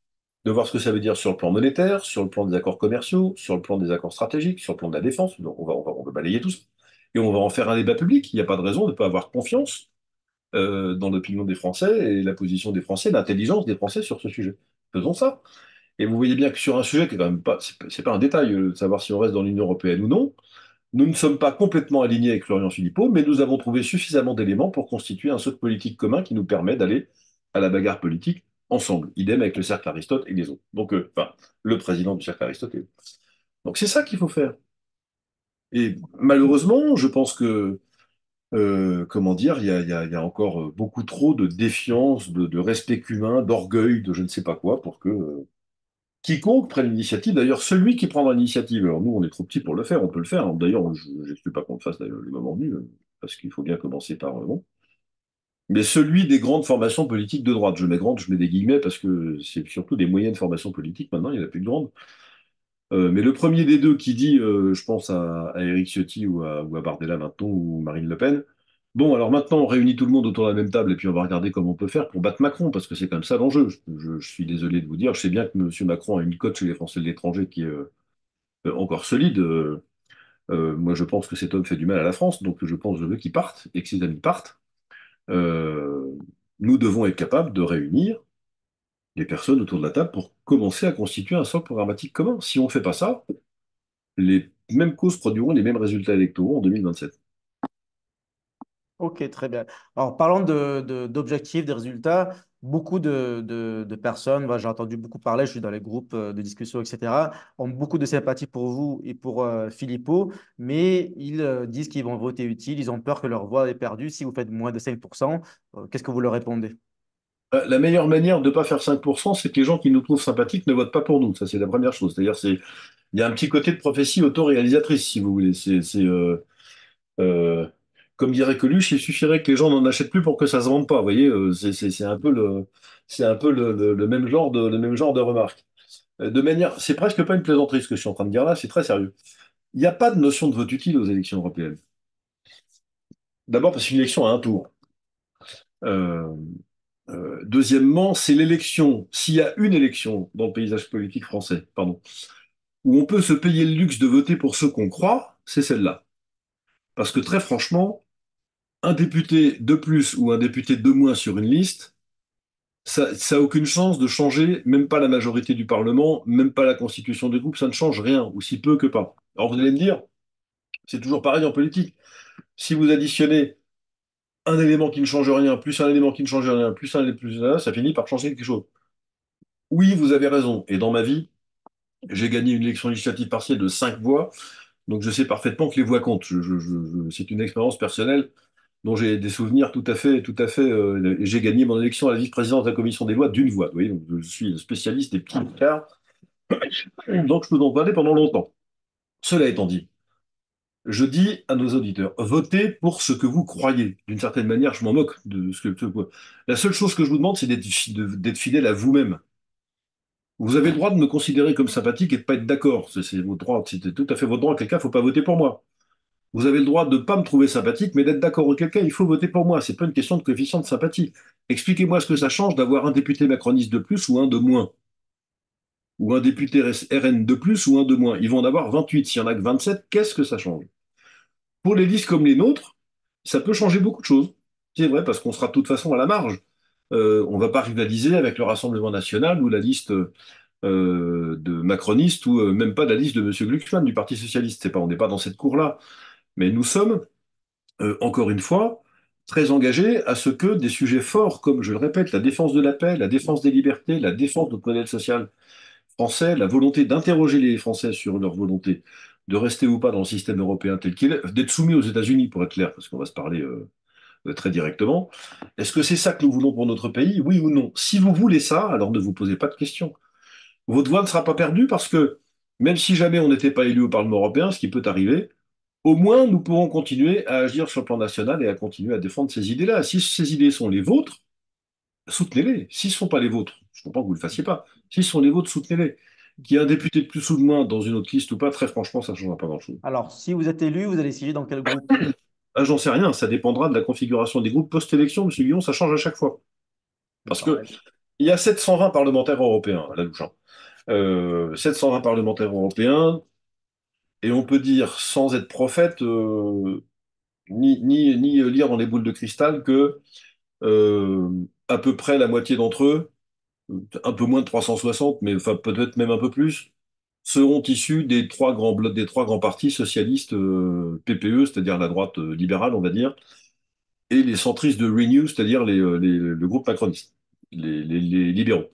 de voir ce que ça veut dire sur le plan monétaire, sur le plan des accords commerciaux, sur le plan des accords stratégiques, sur le plan de la défense. Donc on va balayer tout ça. Et on va en faire un débat public. Il n'y a pas de raison de ne pas avoir confiance dans l'opinion des Français et la position des Français, l'intelligence des Français sur ce sujet. Faisons ça. Et vous voyez bien que sur un sujet qui est quand même pas, c'est pas un détail, de savoir si on reste dans l'Union européenne ou non, nous ne sommes pas complètement alignés avec Florian Philippot, mais nous avons trouvé suffisamment d'éléments pour constituer un socle politique commun qui nous permet d'aller à la bagarre politique ensemble. Idem avec le cercle Aristote et les autres. Donc, enfin, le président du cercle Aristote. Donc, c'est ça qu'il faut faire. Et malheureusement, je pense que, comment dire, il y a encore beaucoup trop de défiance, de respect humain, d'orgueil, de je ne sais pas quoi, pour que quiconque prenne l'initiative, d'ailleurs celui qui prendra l'initiative, alors nous on est trop petits pour le faire, on peut le faire, hein. D'ailleurs je n'exclus pas qu'on le fasse d'ailleurs, le moment venu, parce qu'il faut bien commencer par bon. mais celui des grandes formations politiques de droite. Je mets grande, je mets des guillemets parce que c'est surtout des moyennes formations politiques maintenant, il n'y en a plus de grandes. Mais le premier des deux qui dit, je pense à Éric Ciotti ou à Bardella maintenant, ou Marine Le Pen, bon, alors maintenant on réunit tout le monde autour de la même table et puis on va regarder comment on peut faire pour battre Macron, parce que c'est quand même ça l'enjeu. Je suis désolé de vous dire, je sais bien que M. Macron a une cote chez les Français de l'étranger qui est encore solide. Moi je pense que cet homme fait du mal à la France, donc je veux qu'il parte et que ses amis partent. Euh, nous devons être capables de réunir les personnes autour de la table pour commencer à constituer un socle programmatique commun. Si on ne fait pas ça, les mêmes causes produiront les mêmes résultats électoraux en 2027. Ok, très bien. Alors, parlant d'objectifs, de résultats, beaucoup de personnes, j'ai entendu beaucoup parler, je suis dans les groupes de discussion, etc., ont beaucoup de sympathie pour vous et pour Philippot, mais ils disent qu'ils vont voter utile, ils ont peur que leur voix est perdue si vous faites moins de 5%. Qu'est-ce que vous leur répondez? La meilleure manière de ne pas faire 5%, c'est que les gens qui nous trouvent sympathiques ne votent pas pour nous. Ça, c'est la première chose. C'est-à-dire, il y a un petit côté de prophétie autoréalisatrice, si vous voulez. Euh, Comme dirait Coluche, il suffirait que les gens n'en achètent plus pour que ça se vende pas. Vous voyez, c'est un peu le même genre de remarque. De manière, c'est presque pas une plaisanterie ce que je suis en train de dire là, c'est très sérieux. Il n'y a pas de notion de vote utile aux élections européennes. D'abord parce qu'une élection a un tour. Euh, Deuxièmement, c'est l'élection, s'il y a une élection dans le paysage politique français, pardon, où on peut se payer le luxe de voter pour ceux qu'on croit, c'est celle-là. Parce que très franchement, un député de plus ou un député de moins sur une liste, ça a aucune chance de changer, même pas la majorité du Parlement, même pas la constitution des groupes, ça ne change rien, ou si peu que pas. Alors vous allez me dire, c'est toujours pareil en politique. Si vous additionnez un élément qui ne change rien, plus un élément qui ne change rien, plus un élément plus un, ça finit par changer quelque chose. Oui, vous avez raison. Et dans ma vie, j'ai gagné une élection législative partielle de 5 voix, donc je sais parfaitement que les voix comptent. C'est une expérience personnelle dont j'ai des souvenirs tout à fait. J'ai gagné mon élection à la vice-présidence de la commission des lois d'une voix. Vous voyez, donc je suis spécialiste des petits écarts, donc je peux en parler pendant longtemps. Cela étant dit, je dis à nos auditeurs, votez pour ce que vous croyez. D'une certaine manière, je m'en moque de ce que. La seule chose que je vous demande, c'est d'être fidèle à vous-même. Vous avez le droit de me considérer comme sympathique et de pas être d'accord. C'est votre droit, c'est tout à fait votre droit. Quelqu'un, faut pas voter pour moi. Vous avez le droit de ne pas me trouver sympathique, mais d'être d'accord avec quelqu'un, il faut voter pour moi. C'est pas une question de coefficient de sympathie. Expliquez-moi ce que ça change d'avoir un député macroniste de plus ou un de moins. Ou un député RN de plus ou un de moins. Ils vont en avoir 28. S'il y en a que 27, qu'est-ce que ça change? Pour les listes comme les nôtres, ça peut changer beaucoup de choses. C'est vrai, parce qu'on sera de toute façon à la marge. On ne va pas rivaliser avec le Rassemblement national ou la liste de macronistes ou même pas la liste de M. Glucksmann du Parti socialiste. On n'est pas dans cette cour-là. Mais nous sommes encore une fois, très engagé à ce que des sujets forts, comme je le répète, la défense de la paix, la défense des libertés, la défense de notre modèle social français, la volonté d'interroger les Français sur leur volonté de rester ou pas dans le système européen tel qu'il est, d'être soumis aux États-Unis, pour être clair, parce qu'on va se parler très directement. Est-ce que c'est ça que nous voulons pour notre pays, oui ou non? Si vous voulez ça, alors ne vous posez pas de questions. Votre voix ne sera pas perdue parce que même si jamais on n'était pas élu au Parlement européen, ce qui peut arriver, au moins, nous pourrons continuer à agir sur le plan national et à continuer à défendre ces idées-là. Si ces idées sont les vôtres, soutenez-les. Si ce ne sont pas les vôtres, je comprends que vous ne le fassiez pas. Si ce sont les vôtres, soutenez-les. Qu'il y ait un député de plus ou de moins dans une autre liste ou pas, très franchement, ça ne changera pas grand-chose. Alors, si vous êtes élu, vous allez siéger dans quel groupe? Ah, j'en sais rien, ça dépendra de la configuration des groupes post-élection, M. Guillon, ça change à chaque fois. Parce que D'accord. il y a 720 parlementaires européens, à la louche, hein. 720 parlementaires européens, et on peut dire, sans être prophète, ni lire dans les boules de cristal que Euh, à peu près la moitié d'entre eux, un peu moins de 360, mais enfin peut-être même un peu plus, seront issus des trois grands blocs, des trois grands partis socialistes PPE, c'est-à-dire la droite libérale, on va dire, et les centristes de Renew, c'est-à-dire le groupe macroniste, les libéraux.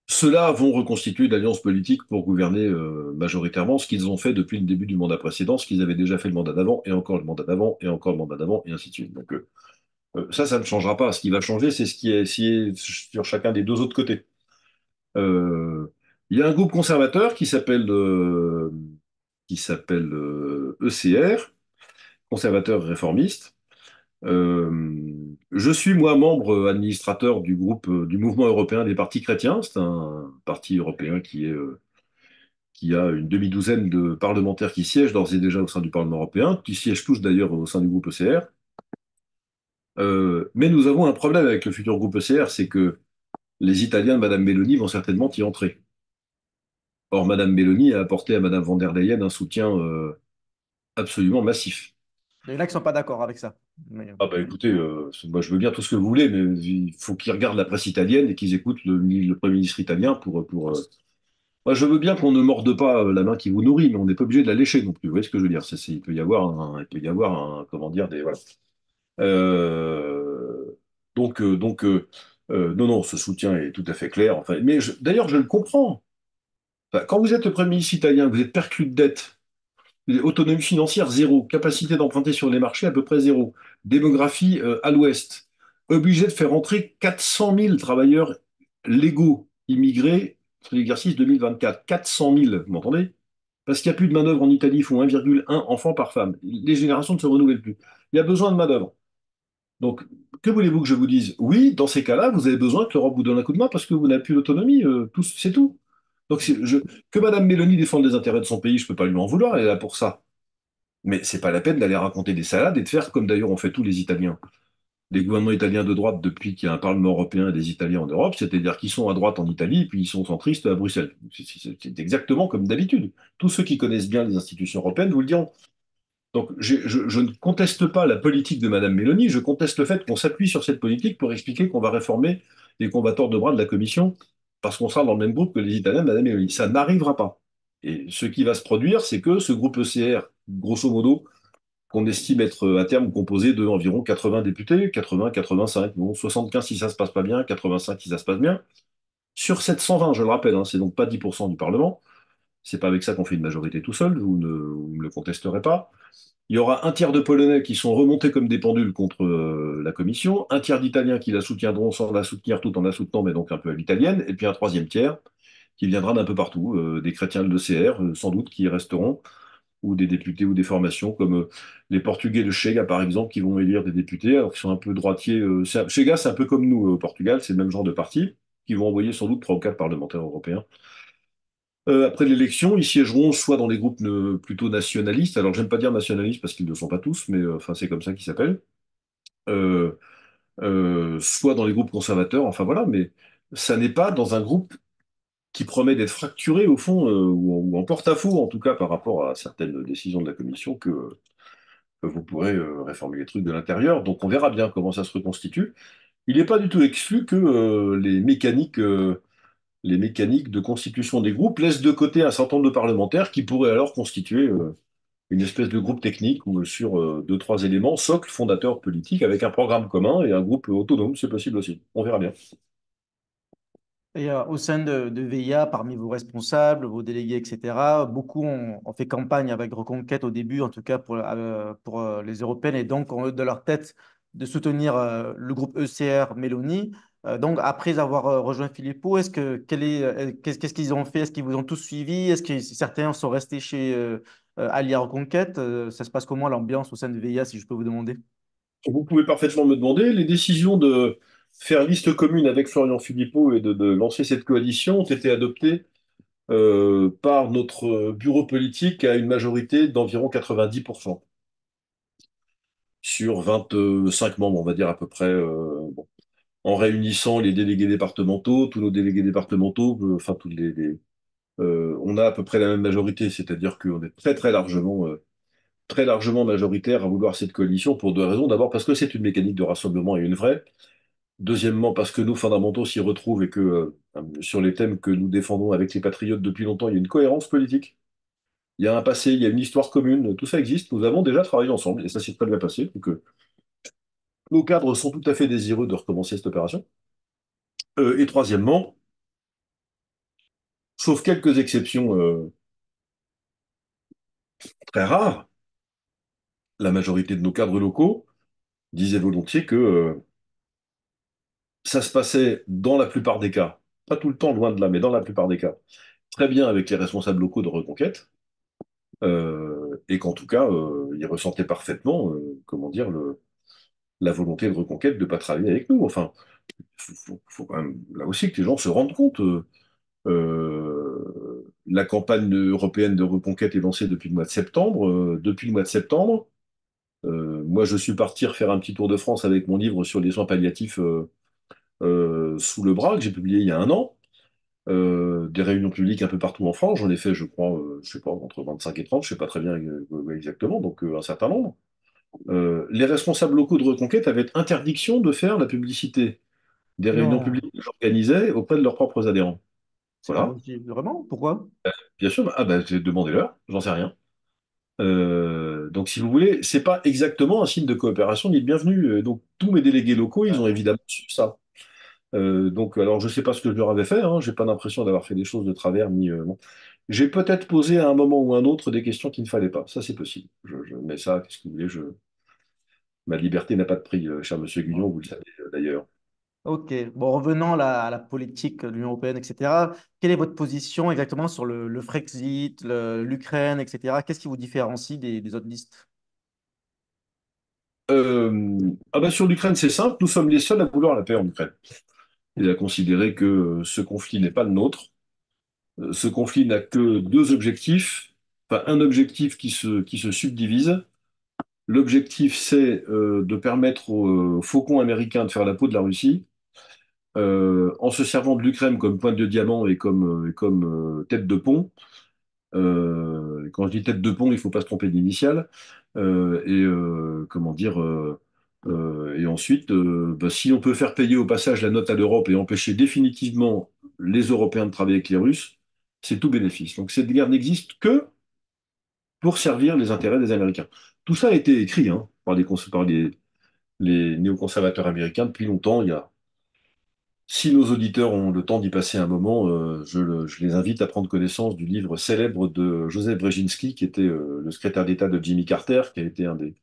Ceux-là vont reconstituer l'alliance politique pour gouverner majoritairement, ce qu'ils ont fait depuis le début du mandat précédent, ce qu'ils avaient déjà fait le mandat d'avant, et encore le mandat d'avant, et encore le mandat d'avant, et ainsi de suite. Donc, ça ne changera pas. Ce qui va changer, c'est ce qui est sur chacun des deux autres côtés. Euh, il y a un groupe conservateur qui s'appelle ECR, conservateur réformiste, Je suis moi membre administrateur du groupe du Mouvement européen des partis chrétiens. C'est un parti européen qui a une demi-douzaine de parlementaires qui siègent d'ores et déjà au sein du Parlement européen, qui siègent tous d'ailleurs au sein du groupe ECR. Mais nous avons un problème avec le futur groupe ECR, c'est que les Italiens de Madame Meloni vont certainement y entrer. Or, Madame Meloni a apporté à Madame von der Leyen un soutien absolument massif. Il y en a qui sont pas d'accord avec ça. Ah bah écoutez, moi je veux bien tout ce que vous voulez, mais il faut qu'ils regardent la presse italienne et qu'ils écoutent le Premier ministre italien Moi je veux bien qu'on ne morde pas la main qui vous nourrit, mais on n'est pas obligé de la lécher non plus. Vous voyez ce que je veux dire? Il peut y avoir comment dire, voilà. Euh, non, non, ce soutien est tout à fait clair. Enfin, mais d'ailleurs, je le comprends. Enfin, quand vous êtes le Premier ministre italien, vous êtes perclus de dettes. Autonomie financière, zéro. Capacité d'emprunter sur les marchés, à peu près zéro. Démographie à l'ouest. Obligé de faire entrer 400 000 travailleurs légaux immigrés sur l'exercice 2024. 400 000, vous m'entendez? Parce qu'il n'y a plus de main-d'œuvre en Italie, ils font 1,1 enfant par femme. Les générations ne se renouvellent plus. Il y a besoin de main-d'œuvre. Donc, que voulez-vous que je vous dise? Oui, dans ces cas-là, vous avez besoin que l'Europe vous donne un coup de main parce que vous n'avez plus l'autonomie. C'est tout. Donc, que Madame Mélanie défende les intérêts de son pays, je ne peux pas lui en vouloir, elle est là pour ça. Mais c'est pas la peine d'aller raconter des salades et de faire comme d'ailleurs ont fait tous les Italiens. Les gouvernements italiens de droite depuis qu'il y a un Parlement européen et des Italiens en Europe, c'est-à-dire qu'ils sont à droite en Italie et puis ils sont centristes à Bruxelles. C'est exactement comme d'habitude. Tous ceux qui connaissent bien les institutions européennes vous le diront. Donc je ne conteste pas la politique de Madame Mélanie, je conteste le fait qu'on s'appuie sur cette politique pour expliquer qu'on va réformer les combattants de bras de la Commission parce qu'on sera dans le même groupe que les Italiens de Madame Mélanie. Ça n'arrivera pas. Et ce qui va se produire, c'est que ce groupe ECR, grosso modo, qu'on estime être à terme composé de environ 80 députés, 80, 85, bon, 75 si ça se passe pas bien, 85 si ça se passe bien. Sur 720, je le rappelle, hein, c'est donc pas 10% du Parlement. C'est pas avec ça qu'on fait une majorité tout seul, vous ne le contesterez pas. Il y aura un tiers de Polonais qui sont remontés comme des pendules contre la Commission, un tiers d'Italiens qui la soutiendront sans la soutenir tout en la soutenant, mais donc un peu à l'italienne, et puis un troisième tiers qui viendra d'un peu partout, des chrétiens de l'ECR, sans doute, qui y resteront, ou des députés ou des formations comme les Portugais de Chega, par exemple, qui vont élire des députés, alors qu'ils sont un peu droitiers. Chega, c'est un peu comme nous au Portugal, c'est le même genre de parti, qui vont envoyer sans doute trois ou quatre parlementaires européens. Après l'élection, ils siégeront soit dans les groupes plutôt nationalistes, alors j'aime pas dire nationalistes parce qu'ils ne le sont pas tous, mais enfin c'est comme ça qu'ils s'appellent, euh, soit dans les groupes conservateurs, enfin voilà, mais ça n'est pas dans un groupe qui promet d'être fracturé au fond, ou en porte-à-faux en tout cas par rapport à certaines décisions de la Commission que vous pourrez réformer les trucs de l'intérieur. Donc on verra bien comment ça se reconstitue. Il n'est pas du tout exclu que les mécaniques de constitution des groupes laissent de côté un certain nombre de parlementaires qui pourraient alors constituer une espèce de groupe technique ou sur deux, trois éléments, socle fondateur politique avec un programme commun et un groupe autonome, c'est possible aussi. On verra bien. Et au sein de VIA, parmi vos responsables, vos délégués, etc., beaucoup ont fait campagne avec Reconquête au début, en tout cas pour les européennes, et donc ont eu de leur tête de soutenir le groupe ECR Mélanie. Donc, après avoir rejoint Philippot, qu'est-ce qu'ils ont fait? Est-ce qu'ils vous ont tous suivi? Est-ce que certains sont restés chez Alia Reconquête? Ça se passe comment l'ambiance au sein de VIA, si je peux vous demander? Vous pouvez parfaitement me demander, les décisions de faire liste commune avec Florian Philippot et de lancer cette coalition ont été adoptées par notre bureau politique à une majorité d'environ 90% sur 25 membres, on va dire à peu près, bon, en réunissant les délégués départementaux, tous nos délégués départementaux, enfin on a à peu près la même majorité, c'est-à-dire qu'on est très largement majoritaire à vouloir cette coalition pour deux raisons. D'abord parce que c'est une mécanique de rassemblement et une vraie. Deuxièmement, parce que nos fondamentaux s'y retrouvent et que sur les thèmes que nous défendons avec les patriotes depuis longtemps, il y a une cohérence politique. Il y a un passé, il y a une histoire commune, tout ça existe. Nous avons déjà travaillé ensemble et ça s'est très bien passé. Donc, nos cadres sont tout à fait désireux de recommencer cette opération. Et troisièmement, sauf quelques exceptions très rares, la majorité de nos cadres locaux disaient volontiers que ça se passait dans la plupart des cas, pas tout le temps, loin de là, mais dans la plupart des cas, très bien avec les responsables locaux de Reconquête. Et qu'en tout cas, ils ressentaient parfaitement, comment dire, la volonté de reconquête de ne pas travailler avec nous. Enfin, faut quand même, là aussi, que les gens se rendent compte. La campagne européenne de reconquête est lancée depuis le mois de septembre. Depuis le mois de septembre, moi, je suis parti refaire un petit tour de France avec mon livre sur les soins palliatifs sous le bras, que j'ai publié il y a un an. Des réunions publiques un peu partout en France. J'en ai fait, je crois, je sais pas, entre 25 et 30, je sais pas très bien exactement, donc un certain nombre. Les responsables locaux de Reconquête avaient interdiction de faire la publicité des réunions Non, publiques que j'organisais auprès de leurs propres adhérents. c'est pas Voilà. possible. Vraiment? Pourquoi? Bien sûr, ah bah, j'ai demandé leur, j'en sais rien. Donc, si vous voulez, c'est pas exactement un signe de coopération ni de bienvenue. Donc, tous mes délégués locaux, ils ont Ouais. évidemment su ça. Donc, alors, je sais pas ce que je leur avais fait, hein, j'ai pas l'impression d'avoir fait des choses de travers, ni, bon. J'ai peut-être posé à un moment ou un autre des questions qu'il ne fallait pas. Ça, c'est possible. Mais ça, qu'est-ce que vous voulez, ma liberté n'a pas de prix, cher monsieur Guignon, vous le savez d'ailleurs. Ok, bon, revenons à la politique de l'Union européenne, etc. Quelle est votre position exactement sur le Frexit, l'Ukraine, etc. Qu'est-ce qui vous différencie des autres listes? Ah bah, sur l'Ukraine, c'est simple, nous sommes les seuls à vouloir la paix en Ukraine et à considérer que ce conflit n'est pas le nôtre. Ce conflit n'a que deux objectifs, enfin un objectif qui se subdivise. L'objectif, c'est de permettre aux faucons américains de faire la peau de la Russie, en se servant de l'Ukraine comme pointe de diamant et comme tête de pont. Quand je dis tête de pont, il ne faut pas se tromper d'initiale. Comment dire et ensuite, bah, si on peut faire payer au passage la note à l'Europe et empêcher définitivement les Européens de travailler avec les Russes, c'est tout bénéfice. Donc cette guerre n'existe que pour servir les intérêts des Américains. Tout ça a été écrit hein, par les néoconservateurs américains depuis longtemps. Si nos auditeurs ont le temps d'y passer un moment, je les invite à prendre connaissance du livre célèbre de Joseph Brzezinski, qui était le secrétaire d'État de Jimmy Carter, qui a été un des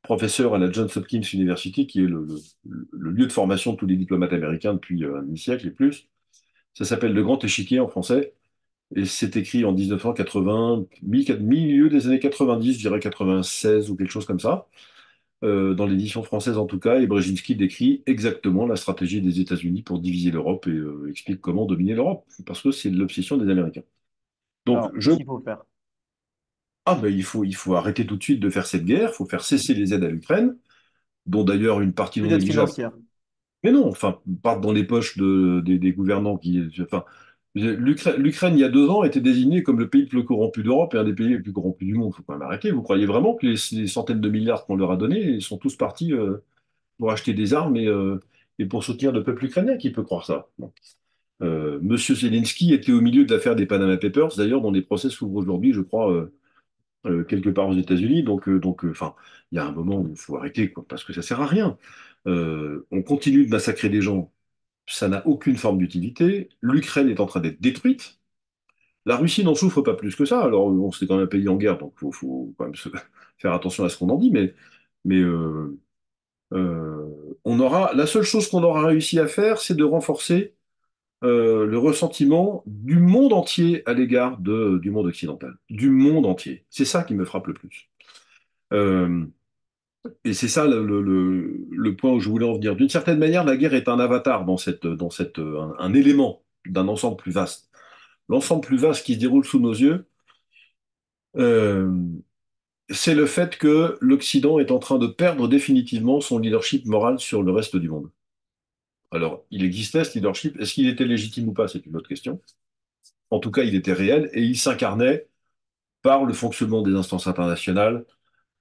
professeurs à la Johns Hopkins University, qui est le lieu de formation de tous les diplomates américains depuis un demi-siècle et plus. Ça s'appelle Le Grand Échiquier en français, et c'est écrit en 1980, milieu des années 90, je dirais 96 ou quelque chose comme ça, dans l'édition française en tout cas, et Brzezinski décrit exactement la stratégie des États-Unis pour diviser l'Europe et explique comment dominer l'Europe, parce que c'est l'obsession des Américains. Donc, Alors, qu'est-ce qu'il faut faire? ah ben, il faut arrêter tout de suite de faire cette guerre, il faut faire cesser les aides à l'Ukraine, dont d'ailleurs une partie non Les aides négligeable. financières. Mais non, enfin, partent dans les poches des gouvernants qui. Enfin, l'Ukraine, il y a 2 ans, était désignée comme le pays le plus corrompu d'Europe et un des pays les plus corrompus du monde. Il faut quand même arrêter. Vous croyez vraiment que les centaines de milliards qu'on leur a donnés, ils sont tous partis pour acheter des armes et pour soutenir le peuple ukrainien? Qui peut croire ça? Bon. Monsieur Zelensky était au milieu de l'affaire des Panama Papers, d'ailleurs, dont les procès s'ouvrent aujourd'hui, je crois, quelque part aux États-Unis. Enfin, il y a un moment où il faut arrêter, quoi, parce que ça sert à rien. On continue de massacrer des gens, ça n'a aucune forme d'utilité. L'Ukraine est en train d'être détruite. La Russie n'en souffre pas plus que ça. Alors, bon, c'est quand même un pays en guerre, donc faut quand même faire attention à ce qu'on en dit. Mais la seule chose qu'on aura réussi à faire, c'est de renforcer le ressentiment du monde entier à l'égard du monde occidental. Du monde entier. C'est ça qui me frappe le plus. Euh, et c'est ça le point où je voulais en venir. D'une certaine manière, la guerre est un avatar un élément d'un ensemble plus vaste. L'ensemble plus vaste qui se déroule sous nos yeux, euh, c'est le fait que l'Occident est en train de perdre définitivement son leadership moral sur le reste du monde. Alors, il existait ce leadership. Est-ce qu'il était légitime ou pas? C'est une autre question. En tout cas, il était réel et il s'incarnait par le fonctionnement des instances internationales,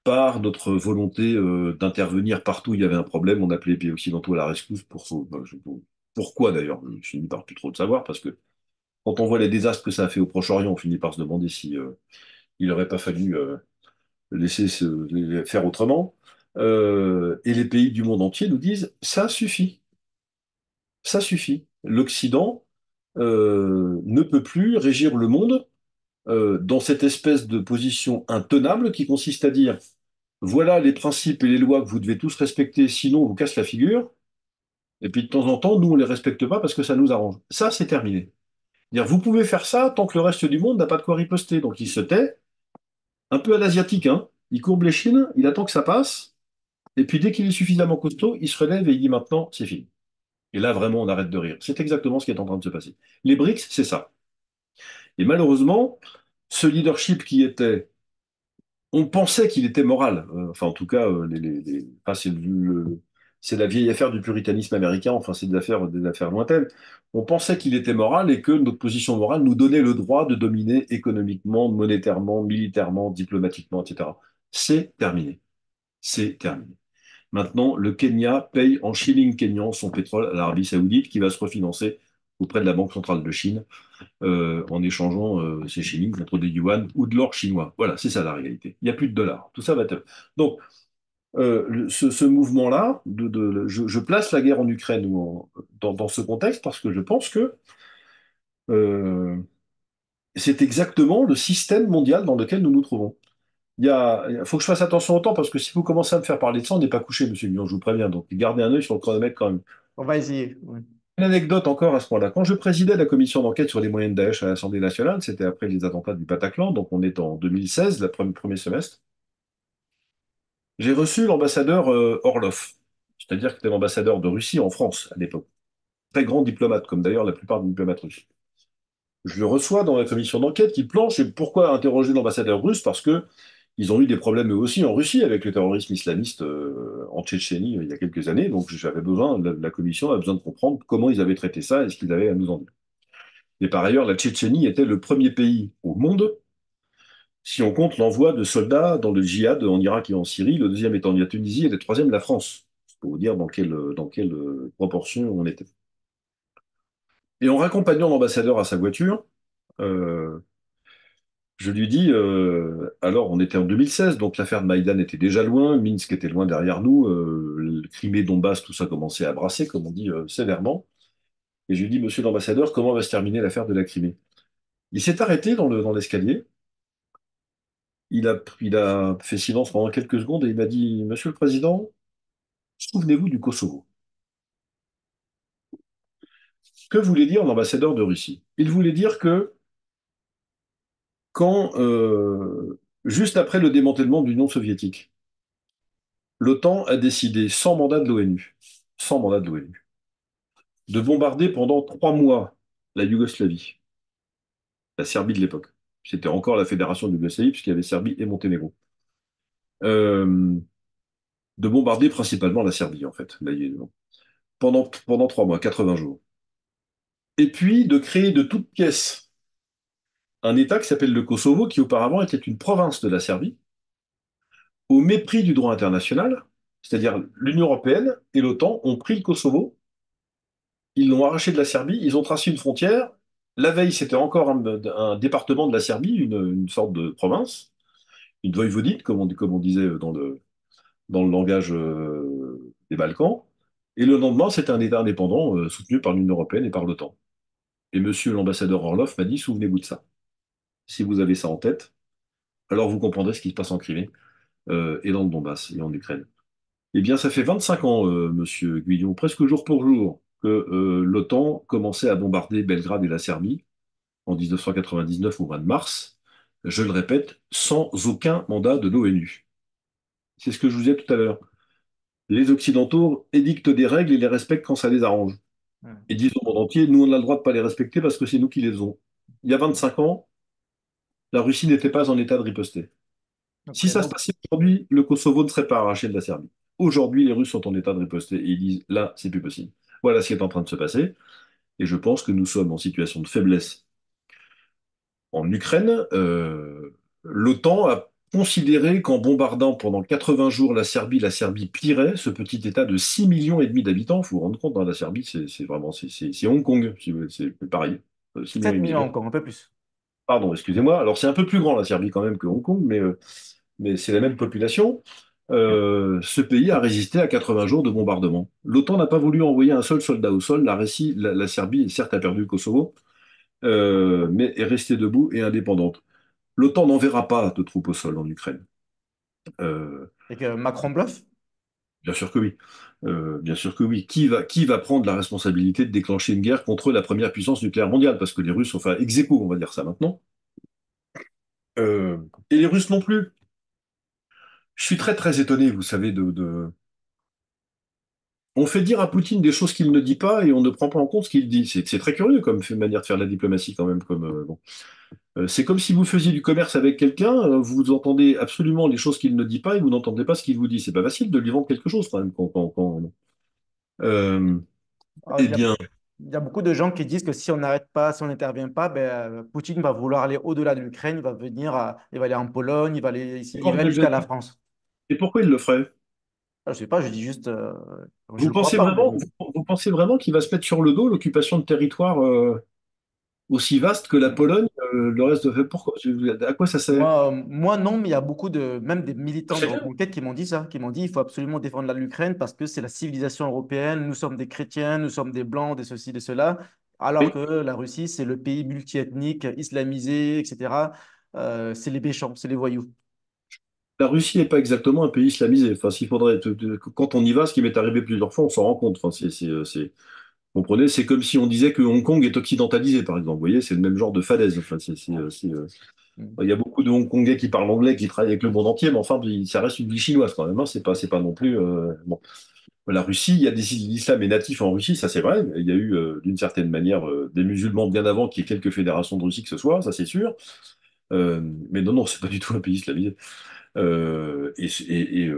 par notre volonté d'intervenir partout où il y avait un problème. On appelait les pays occidentaux à la rescousse pourquoi d'ailleurs? Je finis par plus trop le savoir parce que quand on voit les désastres que ça a fait au Proche-Orient, on finit par se demander si il n'aurait pas fallu faire autrement. Et les pays du monde entier nous disent ça suffit, ça suffit. L'Occident ne peut plus régir le monde dans cette espèce de position intenable qui consiste à dire voilà les principes et les lois que vous devez tous respecter, sinon on vous casse la figure. Et puis de temps en temps, nous, on ne les respecte pas parce que ça nous arrange. Ça, c'est terminé. Dire, vous pouvez faire ça tant que le reste du monde n'a pas de quoi riposter. Donc il se tait, un peu à l'asiatique, hein. Il courbe les chines, il attend que ça passe, Et puis dès qu'il est suffisamment costaud, il se relève et il dit maintenant, c'est fini. Et là, vraiment, on arrête de rire. C'est exactement ce qui est en train de se passer. Les BRICS, c'est ça. Et malheureusement, ce leadership qui était, on pensait qu'il était moral. Enfin, en tout cas, enfin, c'est la vieille affaire du puritanisme américain. Enfin, c'est des affaires lointaines. On pensait qu'il était moral et que notre position morale nous donnait le droit de dominer économiquement, monétairement, militairement, diplomatiquement, etc. C'est terminé. C'est terminé. Maintenant, le Kenya paye en shilling kényan son pétrole à l'Arabie Saoudite qui va se refinancer auprès de la Banque centrale de Chine en échangeant ces shillings contre des yuan ou de l'or chinois. Voilà, c'est ça la réalité. Il n'y a plus de dollars. Tout ça va être... Donc, ce mouvement-là, je place la guerre en Ukraine dans ce contexte parce que je pense que euh, c'est exactement le système mondial dans lequel nous nous trouvons. Il faut que je fasse attention au temps parce que si vous commencez à me faire parler de ça, on n'est pas couché, monsieur Guillon, je vous préviens. Donc, gardez un œil sur le chronomètre quand même. On va essayer. Ouais. Une anecdote encore à ce point-là. Quand je présidais la commission d'enquête sur les moyens de Daesh à l'Assemblée nationale, c'était après les attentats du Bataclan, donc on est en 2016, premier semestre, j'ai reçu l'ambassadeur Orlov, c'est-à-dire que c'était l'ambassadeur de Russie en France à l'époque. Très grand diplomate, comme d'ailleurs la plupart des diplomates russes. Je le reçois dans la commission d'enquête qui planche. Et pourquoi interroger l'ambassadeur russe? Parce que ils ont eu des problèmes eux aussi en Russie avec le terrorisme islamiste en Tchétchénie il y a quelques années. Donc j'avais besoin, la commission a besoin de comprendre comment ils avaient traité ça et ce qu'ils avaient à nous en dire. Et par ailleurs, la Tchétchénie était le premier pays au monde, si on compte l'envoi de soldats dans le djihad en Irak et en Syrie, le deuxième étant la Tunisie et le troisième la France. C'est pour vous dire dans quelle proportion on était. Et en raccompagnant l'ambassadeur à sa voiture, euh, je lui dis, alors on était en 2016, donc l'affaire de Maïdan était déjà loin, Minsk était loin derrière nous, le Crimée, Donbass, tout ça commençait à brasser, comme on dit sévèrement. Et je lui dis, monsieur l'ambassadeur, comment va se terminer l'affaire de la Crimée? Il s'est arrêté dans l'escalier, il a fait silence pendant quelques secondes et il m'a dit, monsieur le président, souvenez-vous du Kosovo. Que voulait dire l'ambassadeur de Russie? Il voulait dire que quand, juste après le démantèlement de l'Union soviétique, l'OTAN a décidé, sans mandat de l'ONU, de bombarder pendant 3 mois la Yougoslavie, la Serbie de l'époque. C'était encore la fédération de Yougoslavie, puisqu'il y avait Serbie et Monténégro. Euh, de bombarder principalement la Serbie, en fait, pendant 3 mois, 80 jours. Et puis de créer de toutes pièces un État qui s'appelle le Kosovo, qui auparavant était une province de la Serbie, au mépris du droit international, c'est-à-dire l'Union européenne et l'OTAN ont pris le Kosovo, ils l'ont arraché de la Serbie, ils ont tracé une frontière. La veille, c'était encore un département de la Serbie, une sorte de province, une voïvodie, comme on disait dans le langage des Balkans. Et le lendemain, c'était un État indépendant soutenu par l'Union européenne et par l'OTAN. Et monsieur l'ambassadeur Orlov m'a dit, souvenez-vous de ça. Si vous avez ça en tête, alors vous comprendrez ce qui se passe en Crimée et dans le Donbass et en Ukraine. Eh bien, ça fait 25 ans, monsieur Guillon, presque jour pour jour, que l'OTAN commençait à bombarder Belgrade et la Serbie en 1999 au mois de mars. Je le répète, sans aucun mandat de l'ONU. C'est ce que je vous disais tout à l'heure. Les Occidentaux édictent des règles et les respectent quand ça les arrange. Ouais. Et disent au monde entier, nous, on a le droit de ne pas les respecter parce que c'est nous qui les faisons. Il y a 25 ans, la Russie n'était pas en état de riposter. Ok, Si ça se donc, passait aujourd'hui, le Kosovo ne serait pas arraché de la Serbie. Aujourd'hui, les Russes sont en état de riposter et ils disent là, c'est plus possible. Voilà ce qui est en train de se passer. Et je pense que nous sommes en situation de faiblesse en Ukraine. L'OTAN a considéré qu'en bombardant pendant 80 jours la Serbie plierait, ce petit État de 6,5 millions d'habitants. Il faut vous rendre compte, hein, la Serbie, c'est vraiment c'est Hong Kong, si vous voulez, c'est pareil. 6,5 7 millions millions. encore, un peu plus. Pardon, excusez-moi. Alors c'est un peu plus grand la Serbie quand même que Hong Kong, mais c'est la même population. Ce pays a résisté à 80 jours de bombardement. L'OTAN n'a pas voulu envoyer un seul soldat au sol. La Serbie, certes, a perdu le Kosovo, mais est restée debout et indépendante. L'OTAN n'enverra pas de troupes au sol en Ukraine. Euh, Et que Macron bluffe? bien sûr que oui. Bien sûr que oui. Qui va prendre la responsabilité de déclencher une guerre contre la première puissance nucléaire mondiale? Parce que les Russes, enfin, ex aequo, on va dire ça maintenant. Euh, et les Russes non plus. Je suis très très étonné, vous savez, on fait dire à Poutine des choses qu'il ne dit pas et on ne prend pas en compte ce qu'il dit. C'est très curieux comme manière de faire la diplomatie quand même. Bon. C'est comme si vous faisiez du commerce avec quelqu'un, vous entendez absolument les choses qu'il ne dit pas et vous n'entendez pas ce qu'il vous dit. C'est pas facile de lui vendre quelque chose quand même. Euh, Alors, eh bien, il y a beaucoup de gens qui disent que si on n'arrête pas, si on n'intervient pas, ben, Poutine va vouloir aller au-delà de l'Ukraine, il va venir, il va aller en Pologne, il va aller jusqu'à la France. et pourquoi il le ferait? Ah, je sais pas, je dis juste, je Vous le crois pensez pas, mais vraiment, bon. vous pensez vraiment qu'il va se mettre sur le dos l'occupation de territoire aussi vaste que la Pologne, le reste de... Pourquoi? À quoi ça sert? Moi, non, mais il y a beaucoup de, même des militants de C'est bien. reconquête qui m'ont dit ça, qui m'ont dit il faut absolument défendre l'Ukraine parce que c'est la civilisation européenne, nous sommes des chrétiens, nous sommes des blancs, des ceci, des cela, alors Oui. que la Russie, c'est le pays multiethnique, islamisé, etc. C'est les méchants, c'est les voyous. La Russie n'est pas exactement un pays islamisé. Enfin, s'il faudrait, quand on y va, ce qui m'est arrivé plusieurs fois, on s'en rend compte. Enfin, vous comprenez, c'est comme si on disait que Hong Kong est occidentalisé, par exemple. Vous voyez, c'est le même genre de falaise. Enfin, Mm. il y a beaucoup de Hongkongais qui parlent anglais, qui travaillent avec le monde entier, mais enfin, ça reste une vie chinoise quand même. Hein. C'est pas non plus. Bon. La Russie, il y a l'islam est natif en Russie, ça c'est vrai. Il y a eu, d'une certaine manière, des musulmans bien avant qu'il y ait quelques fédérations de Russie que ce soit, ça c'est sûr. Euh, mais non, non, c'est pas du tout un pays islamisé.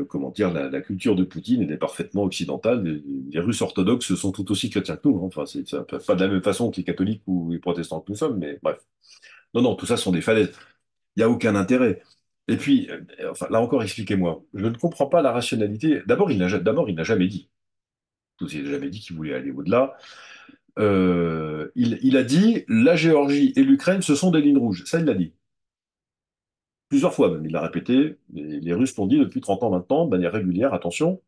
Comment dire, la culture de Poutine elle est parfaitement occidentale. Les Russes orthodoxes sont tout aussi chrétiens que nous. Hein. Enfin, c'est pas de la même façon que les catholiques ou les protestants que nous sommes, mais bref. Non, non, tout ça sont des falaises. Il n'y a aucun intérêt. Et puis, enfin, là encore, expliquez-moi. Je ne comprends pas la rationalité. D'abord, il n'a jamais dit. Il n'a jamais dit qu'il voulait aller au-delà. Il a dit la Géorgie et l'Ukraine, ce sont des lignes rouges. Ça, il l'a dit. Plusieurs fois même, il l'a répété. Les Russes l'ont dit depuis 30 ans maintenant, de manière régulière, attention,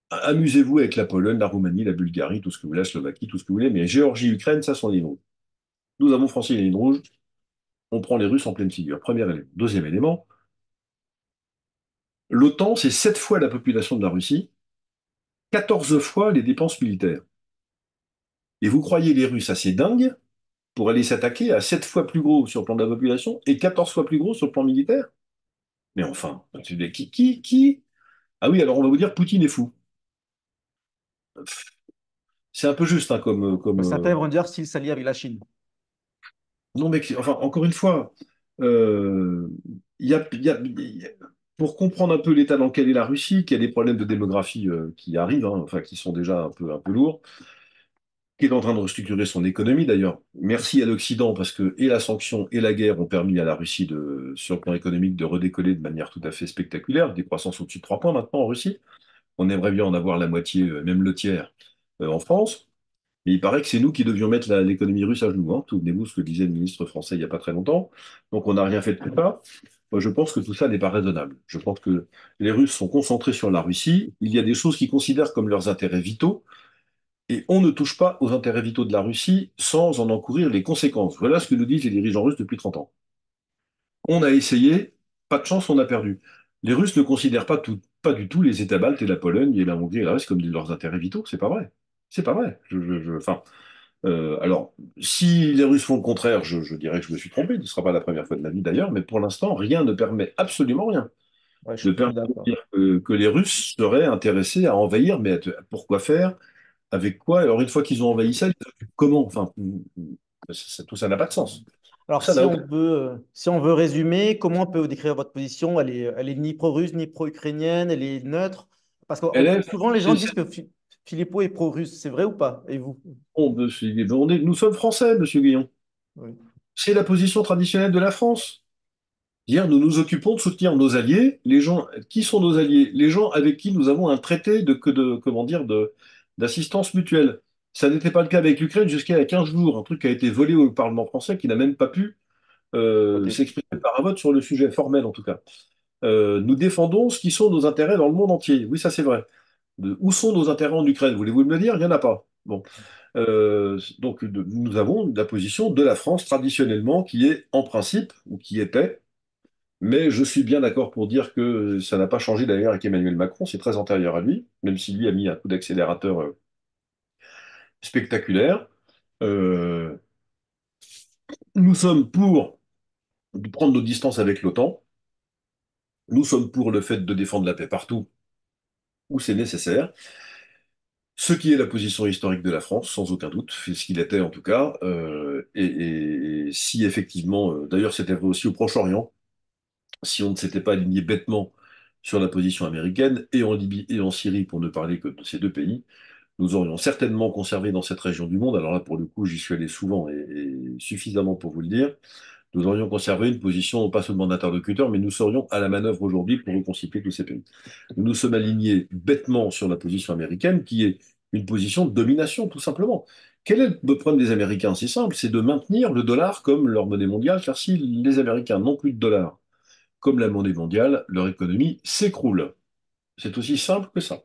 amusez-vous avec la Pologne, la Roumanie, la Bulgarie, tout ce que vous voulez, la Slovaquie, tout ce que vous voulez, mais Géorgie, Ukraine, ça sont les lignes rouges. Nous avons franchi les lignes rouges, on prend les Russes en pleine figure. Premier élément. Deuxième élément, l'OTAN, c'est 7 fois la population de la Russie, 14 fois les dépenses militaires. Et vous croyez les Russes assez dingues pour aller s'attaquer à 7 fois plus gros sur le plan de la population et 14 fois plus gros sur le plan militaire? Mais enfin, qui? Ah oui, alors on va vous dire Poutine est fou. C'est un peu juste hein, Certains vont dire s'il s'allie avec la Chine. Non, mais enfin, encore une fois, euh, pour comprendre un peu l'état dans lequel est la Russie, qu'il y a des problèmes de démographie qui arrivent, hein, enfin, qui sont déjà un peu lourds, qui est en train de restructurer son économie d'ailleurs. Merci à l'Occident parce que et la sanction et la guerre ont permis à la Russie, sur le plan économique, de redécoller de manière tout à fait spectaculaire, des croissances au-dessus de 3 points maintenant en Russie. On aimerait bien en avoir la moitié, même le tiers en France. Mais il paraît que c'est nous qui devions mettre l'économie russe à genoux. Hein. Souvenez-vous ce que disait le ministre français il n'y a pas très longtemps. Donc on n'a rien fait de tout ça. Moi, je pense que tout ça n'est pas raisonnable. Je pense que les Russes sont concentrés sur la Russie. Il y a des choses qu'ils considèrent comme leurs intérêts vitaux. Et on ne touche pas aux intérêts vitaux de la Russie sans en encourir les conséquences. Voilà ce que nous disent les dirigeants russes depuis 30 ans. On a essayé, pas de chance, on a perdu. Les Russes ne considèrent pas du tout les États baltes et la Pologne et la Hongrie et la Russie comme leurs intérêts vitaux. C'est pas vrai. C'est pas vrai. Enfin, alors, si les Russes font le contraire, je dirais que je me suis trompé. Ce ne sera pas la première fois de ma vie d'ailleurs, mais pour l'instant, rien ne permet, absolument rien, Ouais, je ne suis plutôt permet de d'accord. dire que les Russes seraient intéressés à envahir, mais pourquoi faire? Avec quoi? Alors, une fois qu'ils ont envahi ça, ils s'occupent comment? Enfin, tout ça n'a pas de sens. Tout Alors, ça n'a aucun. si on veut résumer, comment on peut décrire votre position? Elle est ni pro-russe, ni pro-ukrainienne, elle est neutre. Parce que Elle est, souvent, les gens disent que Philippot est pro-russe. C'est vrai ou pas? Et vous? nous sommes français, monsieur Guillon. Oui. C'est la position traditionnelle de la France. Hier, nous nous occupons de soutenir nos alliés. Les gens, qui sont nos alliés? Les gens avec qui nous avons un traité comment dire, d'assistance mutuelle. Ça n'était pas le cas avec l'Ukraine jusqu'à il y a 15 jours, un truc qui a été volé au Parlement français qui n'a même pas pu Côté. s'exprimer par un vote sur le sujet formel en tout cas. Nous défendons ce qui sont nos intérêts dans le monde entier. Oui, ça c'est vrai. Où sont nos intérêts en Ukraine? Voulez-vous me le dire? Il n'y en a pas. Bon. Nous avons la position de la France traditionnellement qui est en principe, ou qui était, mais je suis bien d'accord pour dire que ça n'a pas changé d'ailleurs avec Emmanuel Macron, c'est très antérieur à lui, même si lui a mis un coup d'accélérateur spectaculaire. Euh, nous sommes pour prendre nos distances avec l'OTAN, nous sommes pour le fait de défendre la paix partout où c'est nécessaire, Ce qui est la position historique de la France, sans aucun doute, c'est ce qu'il était en tout cas. Et si effectivement, d'ailleurs c'était vrai aussi au Proche-Orient, si on ne s'était pas aligné bêtement sur la position américaine, et en Libye et en Syrie, pour ne parler que de ces deux pays, nous aurions certainement conservé dans cette région du monde, alors là pour le coup j'y suis allé souvent et suffisamment pour vous le dire, nous aurions conservé une position pas seulement d'interlocuteur, mais nous serions à la manœuvre aujourd'hui pour reconstituer tous ces pays. Nous nous sommes alignés bêtement sur la position américaine, qui est une position de domination, tout simplement. Quel est le problème des Américains? C'est simple, c'est de maintenir le dollar comme leur monnaie mondiale, car si les Américains n'ont plus de dollar comme la monnaie mondiale, leur économie s'écroule. C'est aussi simple que ça.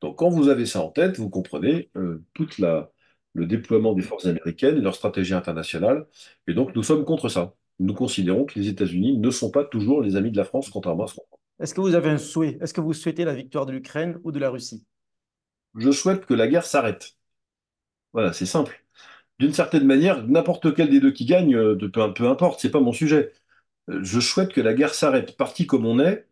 Donc quand vous avez ça en tête, vous comprenez le déploiement des forces américaines, leur stratégie internationale, et donc nous sommes contre ça. Nous considérons que les États-Unis ne sont pas toujours les amis de la France, contrairement à ce qu'on pense. Est-ce que vous avez un souhait? Est-ce que vous souhaitez la victoire de l'Ukraine ou de la Russie? Je souhaite que la guerre s'arrête. Voilà, c'est simple. D'une certaine manière, n'importe quel des deux qui gagne, peu importe, c'est pas mon sujet. Je souhaite que la guerre s'arrête. Parti comme on est,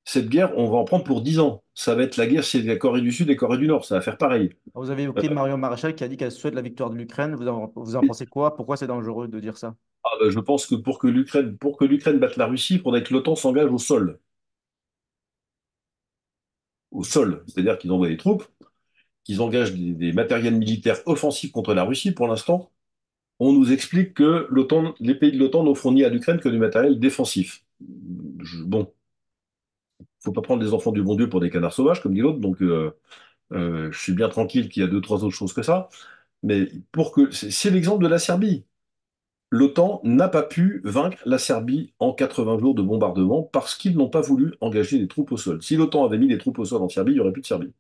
cette guerre, on va en prendre pour 10 ans. Ça va être la guerre, c'est la Corée du Sud et la Corée du Nord, ça va faire pareil. Vous avez Euh, évoqué Marion Maréchal qui a dit qu'elle souhaite la victoire de l'Ukraine. Vous en pensez quoi? Pourquoi c'est dangereux de dire ça? je pense que pour que l'Ukraine batte la Russie, il faudrait que l'OTAN s'engage au sol. Au sol. C'est-à-dire qu'ils envoient des troupes, qu'ils engagent des matériels militaires offensifs contre la Russie. Pour l'instant, on nous explique que les pays de l'OTAN n'ont fourni à l'Ukraine que du matériel défensif. Bon, faut pas prendre les enfants du bon Dieu pour des canards sauvages, comme dit l'autre, donc je suis bien tranquille qu'il y a deux, trois autres choses que ça. Mais c'est l'exemple de la Serbie. L'OTAN n'a pas pu vaincre la Serbie en 80 jours de bombardement parce qu'ils n'ont pas voulu engager des troupes au sol. Si l'OTAN avait mis des troupes au sol en Serbie, il n'y aurait plus de Serbie.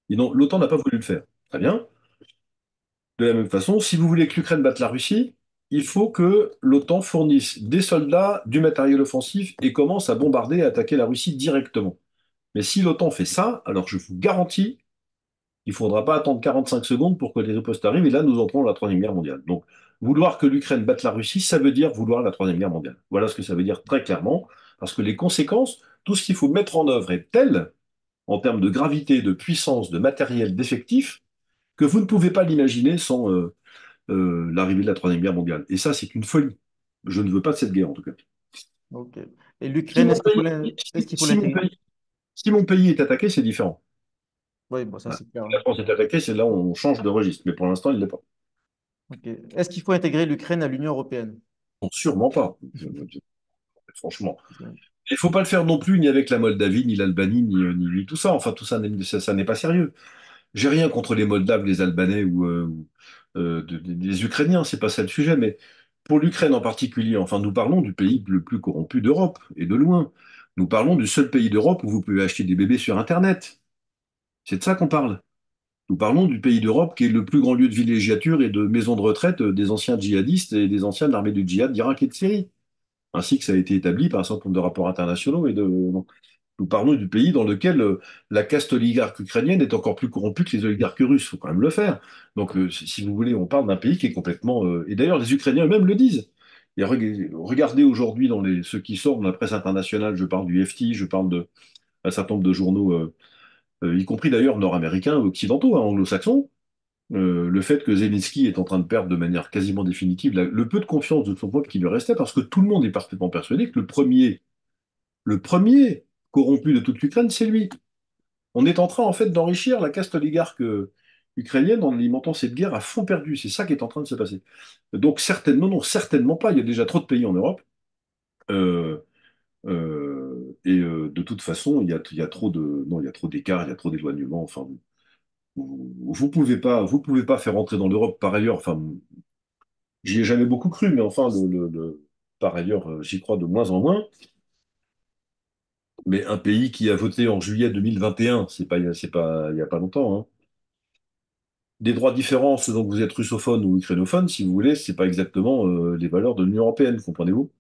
L'OTAN n'a pas voulu le faire. Très bien. De la même façon, si vous voulez que l'Ukraine batte la Russie, il faut que l'OTAN fournisse des soldats, du matériel offensif et commence à bombarder et attaquer la Russie directement. Mais si l'OTAN fait ça, alors je vous garantis qu'il ne faudra pas attendre 45 secondes pour que les ripostes arrivent, et là, nous entrons dans la Troisième Guerre mondiale. Donc, vouloir que l'Ukraine batte la Russie, ça veut dire vouloir la Troisième Guerre mondiale. Voilà ce que ça veut dire très clairement, parce que les conséquences, tout ce qu'il faut mettre en œuvre est tel, en termes de gravité, de puissance, de matériel, d'effectifs, que vous ne pouvez pas l'imaginer sans l'arrivée de la Troisième Guerre mondiale. Et ça, c'est une folie. Je ne veux pas de cette guerre, en tout cas. Ok. Et Si l'Ukraine, mon pays, est-ce qu'il faut si mon l'intégrer? pays, si mon pays est attaqué, c'est différent. Oui, bon, ça Voilà. c'est clair, Si hein. la France est attaquée, c'est là où on change de registre. Mais pour l'instant, il ne l'est pas. Ok. Est-ce qu'il faut intégrer l'Ukraine à l'Union européenne? Non, sûrement pas. Franchement. Il ne faut pas le faire non plus ni avec la Moldavie, ni l'Albanie, ni tout ça. Enfin, tout ça, ça n'est pas sérieux. J'ai rien contre les Moldaves, les Albanais ou des Ukrainiens, c'est pas ça le sujet. Mais pour l'Ukraine en particulier, enfin, nous parlons du pays le plus corrompu d'Europe, et de loin. Nous parlons du seul pays d'Europe où vous pouvez acheter des bébés sur Internet. C'est de ça qu'on parle. Nous parlons du pays d'Europe qui est le plus grand lieu de villégiature et de maison de retraite des anciens djihadistes et des anciens de l'armée du djihad d'Irak et de Syrie, ainsi que ça a été établi par un certain nombre de rapports internationaux. Donc, nous parlons du pays dans lequel la caste oligarque ukrainienne est encore plus corrompue que les oligarques russes. Il faut quand même le faire. Donc, si vous voulez, on parle d'un pays qui est complètement. Et d'ailleurs, les Ukrainiens eux-mêmes le disent. Et regardez aujourd'hui dans ceux qui sortent dans la presse internationale, je parle du FT, je parle d'un certain nombre de journaux, y compris d'ailleurs nord-américains, occidentaux, hein, anglo-saxons, le fait que Zelensky est en train de perdre de manière quasiment définitive le peu de confiance de son peuple qui lui restait, parce que tout le monde est parfaitement persuadé que le premier corrompu de toute l'Ukraine, c'est lui. On est en train en fait d'enrichir la caste oligarque ukrainienne en alimentant cette guerre à fond perdu. C'est ça qui est en train de se passer. Donc certainement, non, certainement pas. Il y a déjà trop de pays en Europe. Euh, de toute façon, il y a trop de, non, il y a trop d'écart, il y a trop d'éloignement. Enfin, vous pouvez pas faire entrer dans l'Europe par ailleurs. Enfin, j'y ai jamais beaucoup cru, mais enfin, par ailleurs, j'y crois de moins en moins. Mais un pays qui a voté en juillet 2021, c'est pas il y a pas longtemps, hein. Des droits différents selon que vous êtes russophone ou ukrainophone, si vous voulez, c'est pas exactement les valeurs de l'Union européenne, comprenez-vous?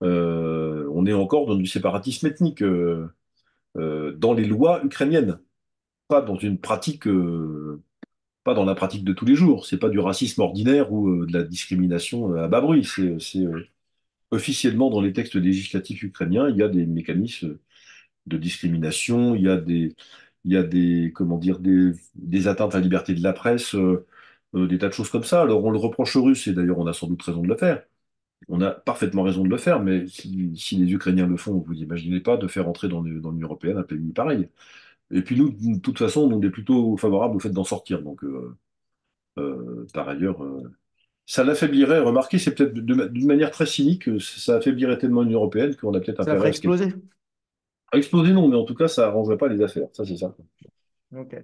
On est encore dans du séparatisme ethnique dans les lois ukrainiennes, pas dans une pratique, pas dans la pratique de tous les jours. C'est pas du racisme ordinaire ou de la discrimination à bas bruit. Officiellement dans les textes législatifs ukrainiens, il y a des mécanismes de discrimination, il y a des, comment dire, des atteintes à la liberté de la presse, des tas de choses comme ça. Alors on le reproche aux Russes, et d'ailleurs on a sans doute raison de le faire. On a parfaitement raison de le faire, mais si les Ukrainiens le font, vous n'imaginez pas de faire entrer dans l'Union européenne un pays pareil. Et puis nous, de toute façon, on est plutôt favorable au fait d'en sortir. Donc, par ailleurs, ça l'affaiblirait. Remarquez, c'est peut-être d'une manière très cynique, ça affaiblirait tellement l'Union européenne qu'on a peut-être Ça la intérêt ferait à ce qu'elle exploser. exploser, non, mais en tout cas, ça arrangerait pas les affaires. Ça, c'est ça. Ok.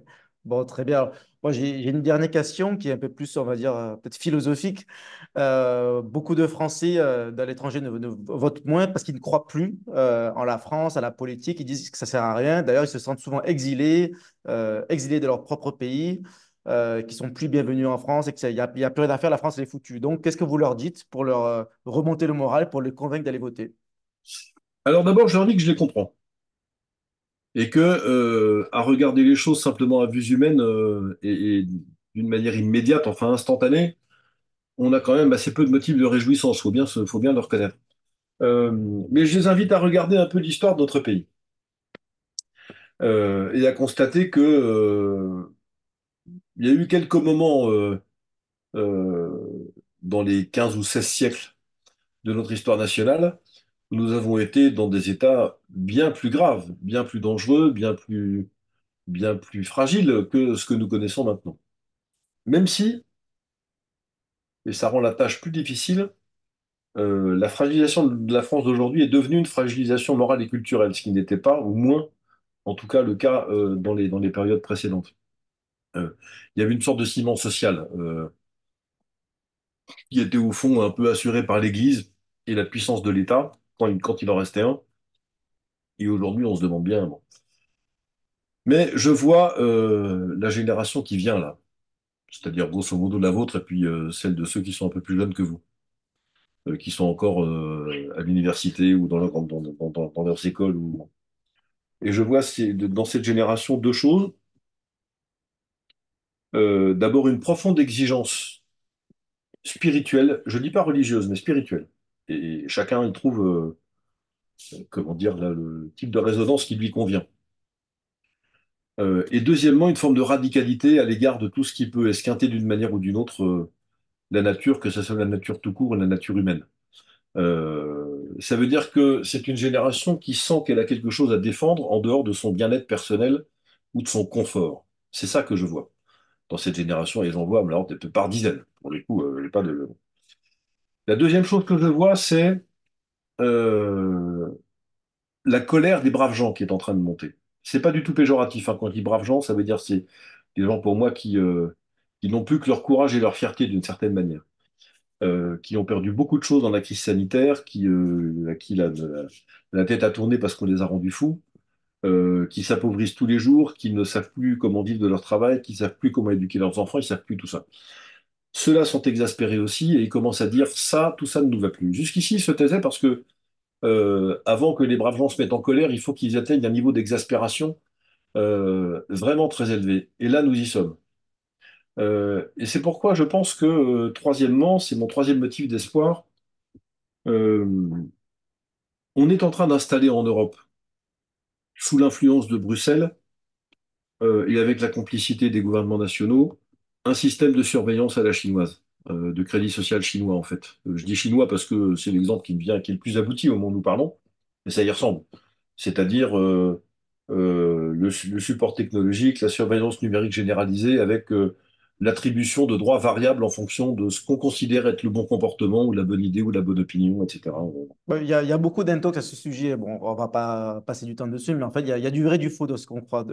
Bon, très bien. Moi, j'ai une dernière question qui est un peu plus, on va dire, peut-être philosophique. Beaucoup de Français dans l'étranger ne votent moins parce qu'ils ne croient plus en la France, à la politique. Ils disent que ça sert à rien. D'ailleurs, ils se sentent souvent exilés, exilés de leur propre pays, qui sont plus bienvenus en France et qu'il y a plus rien à faire. La France elle est foutue. Donc, qu'est-ce que vous leur dites pour leur remonter le moral, pour les convaincre d'aller voter? Alors d'abord, je leur dis que je les comprends. Et que, à regarder les choses simplement à vue humaine et d'une manière immédiate, enfin instantanée, on a quand même assez peu de motifs de réjouissance. Faut bien le reconnaître. Euh, mais je les invite à regarder un peu l'histoire de notre pays et à constater que il y a eu quelques moments dans les 15 ou 16 siècles de notre histoire nationale où nous avons été dans des états bien plus graves, bien plus dangereux, bien plus fragiles que ce que nous connaissons maintenant. Même si, et ça rend la tâche plus difficile, la fragilisation de la France d'aujourd'hui est devenue une fragilisation morale et culturelle, ce qui n'était pas, ou moins, en tout cas, le cas dans les périodes précédentes. Il y avait une sorte de ciment social qui était au fond un peu assuré par l'Église et la puissance de l'État, quand il en restait un. Et aujourd'hui, on se demande bien. Bon. Mais je vois la génération qui vient là, c'est-à-dire grosso modo la vôtre et puis celle de ceux qui sont un peu plus jeunes que vous, qui sont encore à l'université ou dans leurs écoles. Et je vois dans cette génération deux choses. D'abord, une profonde exigence spirituelle, je dis pas religieuse, mais spirituelle. Et chacun y trouve, comment dire, là, le type de résonance qui lui convient. Et deuxièmement, une forme de radicalité à l'égard de tout ce qui peut esquinter d'une manière ou d'une autre la nature, que ce soit la nature tout court ou la nature humaine. Ça veut dire que c'est une génération qui sent qu'elle a quelque chose à défendre en dehors de son bien-être personnel ou de son confort. C'est ça que je vois dans cette génération, et j'en vois alors, peut-être par dizaines. Pour les coups, j'ai pas de... La deuxième chose que je vois, c'est euh, la colère des braves gens qui est en train de monter. C'est pas du tout péjoratif, hein. Quand je dis braves gens, ça veut dire c'est des gens pour moi qui n'ont plus que leur courage et leur fierté d'une certaine manière, qui ont perdu beaucoup de choses dans la crise sanitaire, à qui la tête a tourné parce qu'on les a rendus fous, qui s'appauvrissent tous les jours, qui ne savent plus comment vivre de leur travail, qui ne savent plus comment éduquer leurs enfants, ils ne savent plus tout ça. Ceux-là sont exaspérés aussi et ils commencent à dire ça, tout ça ne nous va plus. Jusqu'ici, ils se taisaient parce que avant que les braves gens se mettent en colère, il faut qu'ils atteignent un niveau d'exaspération vraiment très élevé. Et là, nous y sommes. Et c'est pourquoi je pense que, troisièmement, c'est mon troisième motif d'espoir, euh, on est en train d'installer en Europe, sous l'influence de Bruxelles et avec la complicité des gouvernements nationaux, un système de surveillance à la chinoise, de crédit social chinois en fait. Je dis chinois parce que c'est l'exemple qui est le plus abouti au moment où nous parlons, mais ça y ressemble. C'est-à-dire le support technologique, la surveillance numérique généralisée avec l'attribution de droits variables en fonction de ce qu'on considère être le bon comportement ou la bonne idée ou la bonne opinion, etc. Ouais, il y a beaucoup d'intox à ce sujet. Bon, on va pas passer du temps dessus, mais en fait, il y a du vrai, du faux dans ce qu'on croit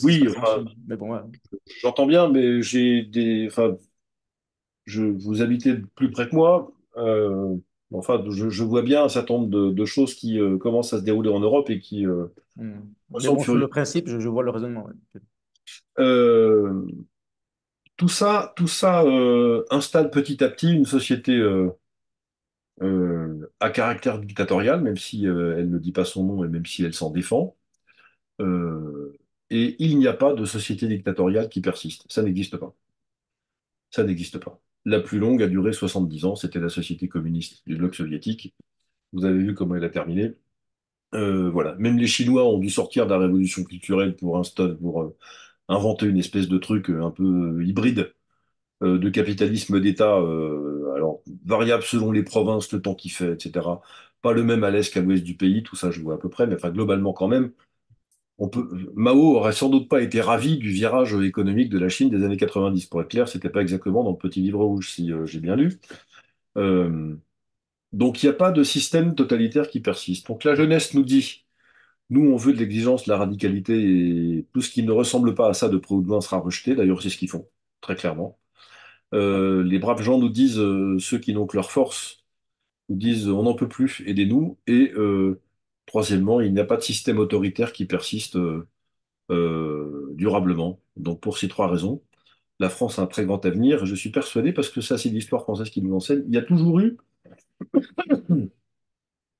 Oui, sur en enfin, Chine. Mais bon, ouais. j'entends bien, mais enfin, vous habitez plus près que moi. Enfin, je vois bien un certain nombre de choses qui commencent à se dérouler en Europe et qui me Mais semblent bon, sur le furieuses. principe, je vois le raisonnement. Ouais. Euh, tout ça installe petit à petit une société à caractère dictatorial, même si elle ne dit pas son nom et même si elle s'en défend. Euh, et il n'y a pas de société dictatoriale qui persiste. Ça n'existe pas. Ça n'existe pas. La plus longue a duré 70 ans, c'était la société communiste du bloc soviétique. Vous avez vu comment elle a terminé. Voilà. Même les Chinois ont dû sortir de la révolution culturelle pour inventer une espèce de truc un peu hybride de capitalisme d'État, alors variable selon les provinces, le temps qu'il fait, etc. Pas le même à l'est qu'à l'ouest du pays, tout ça je vois à peu près, mais enfin globalement quand même, Mao aurait sans doute pas été ravi du virage économique de la Chine des années 90. Pour être clair, c'était pas exactement dans le petit livre rouge, si j'ai bien lu. Euh, donc il n'y a pas de système totalitaire qui persiste. Donc la jeunesse nous dit, nous on veut de l'exigence, de la radicalité, et tout ce qui ne ressemble pas à ça de près ou de loin sera rejeté. D'ailleurs, c'est ce qu'ils font, très clairement. Les braves gens nous disent, ceux qui n'ont que leur force, nous disent on n'en peut plus, aidez-nous. Et troisièmement, il n'y a pas de système autoritaire qui persiste durablement. Donc pour ces trois raisons, la France a un très grand avenir. Je suis persuadé, parce que ça c'est l'histoire française qui nous enseigne, il y a toujours eu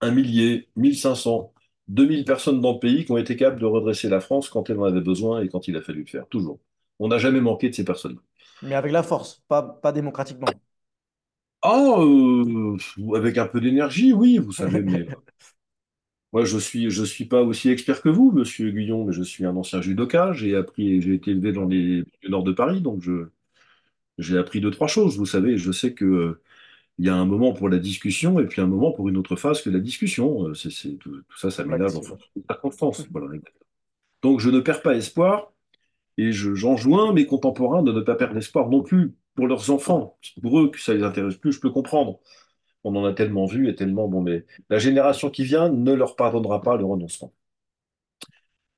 1 millier, 1 500, 2 000 personnes dans le pays qui ont été capables de redresser la France quand elle en avait besoin et quand il a fallu le faire, toujours. On n'a jamais manqué de ces personnes. Mais avec la force, pas démocratiquement. Ah, avec un peu d'énergie, oui, vous savez, mais moi, je suis pas aussi expert que vous, monsieur Guyon, mais je suis un ancien judoka. J'ai été élevé dans le nord de Paris, donc j'ai appris deux, trois choses. Vous savez, je sais que, il y a un moment pour la discussion et puis un moment pour une autre phase que la discussion. Tout ça, ça ménage en L'action. fonction des circonstances. Voilà. Donc, je ne perds pas espoir et j'enjoins mes contemporains de ne pas perdre espoir non plus pour leurs enfants. Pour eux, que ça les intéresse plus, je peux comprendre. On en a tellement vu et tellement bon, mais la génération qui vient ne leur pardonnera pas le renoncement.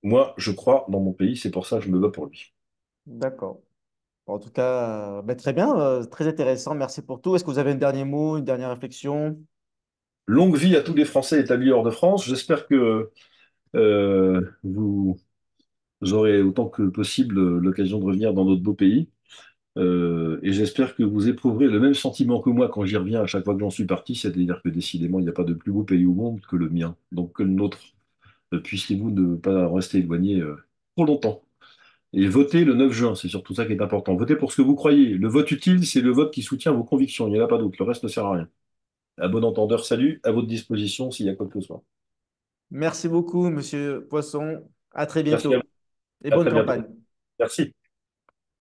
Moi, je crois dans mon pays, c'est pour ça que je me bats pour lui. D'accord. En tout cas, ben, très bien, très intéressant. Merci pour tout. Est-ce que vous avez un dernier mot, une dernière réflexion? Longue vie à tous les Français établis hors de France. J'espère que vous aurez autant que possible l'occasion de revenir dans notre beau pays. Et j'espère que vous éprouverez le même sentiment que moi quand j'y reviens à chaque fois que j'en suis parti, c'est-à-dire que décidément, il n'y a pas de plus beau pays au monde que le mien, donc que le nôtre. Puissiez-vous ne pas rester éloigné trop longtemps. Et votez le 9 juin, c'est surtout ça qui est important. Votez pour ce que vous croyez. Le vote utile, c'est le vote qui soutient vos convictions. Il n'y en a pas d'autre. Le reste ne sert à rien. À bon entendeur, salut, à votre disposition s'il y a quoi que ce soit. Merci beaucoup, Monsieur Poisson. À très Merci à bientôt vous. et À bonne très bientôt. campagne. Merci.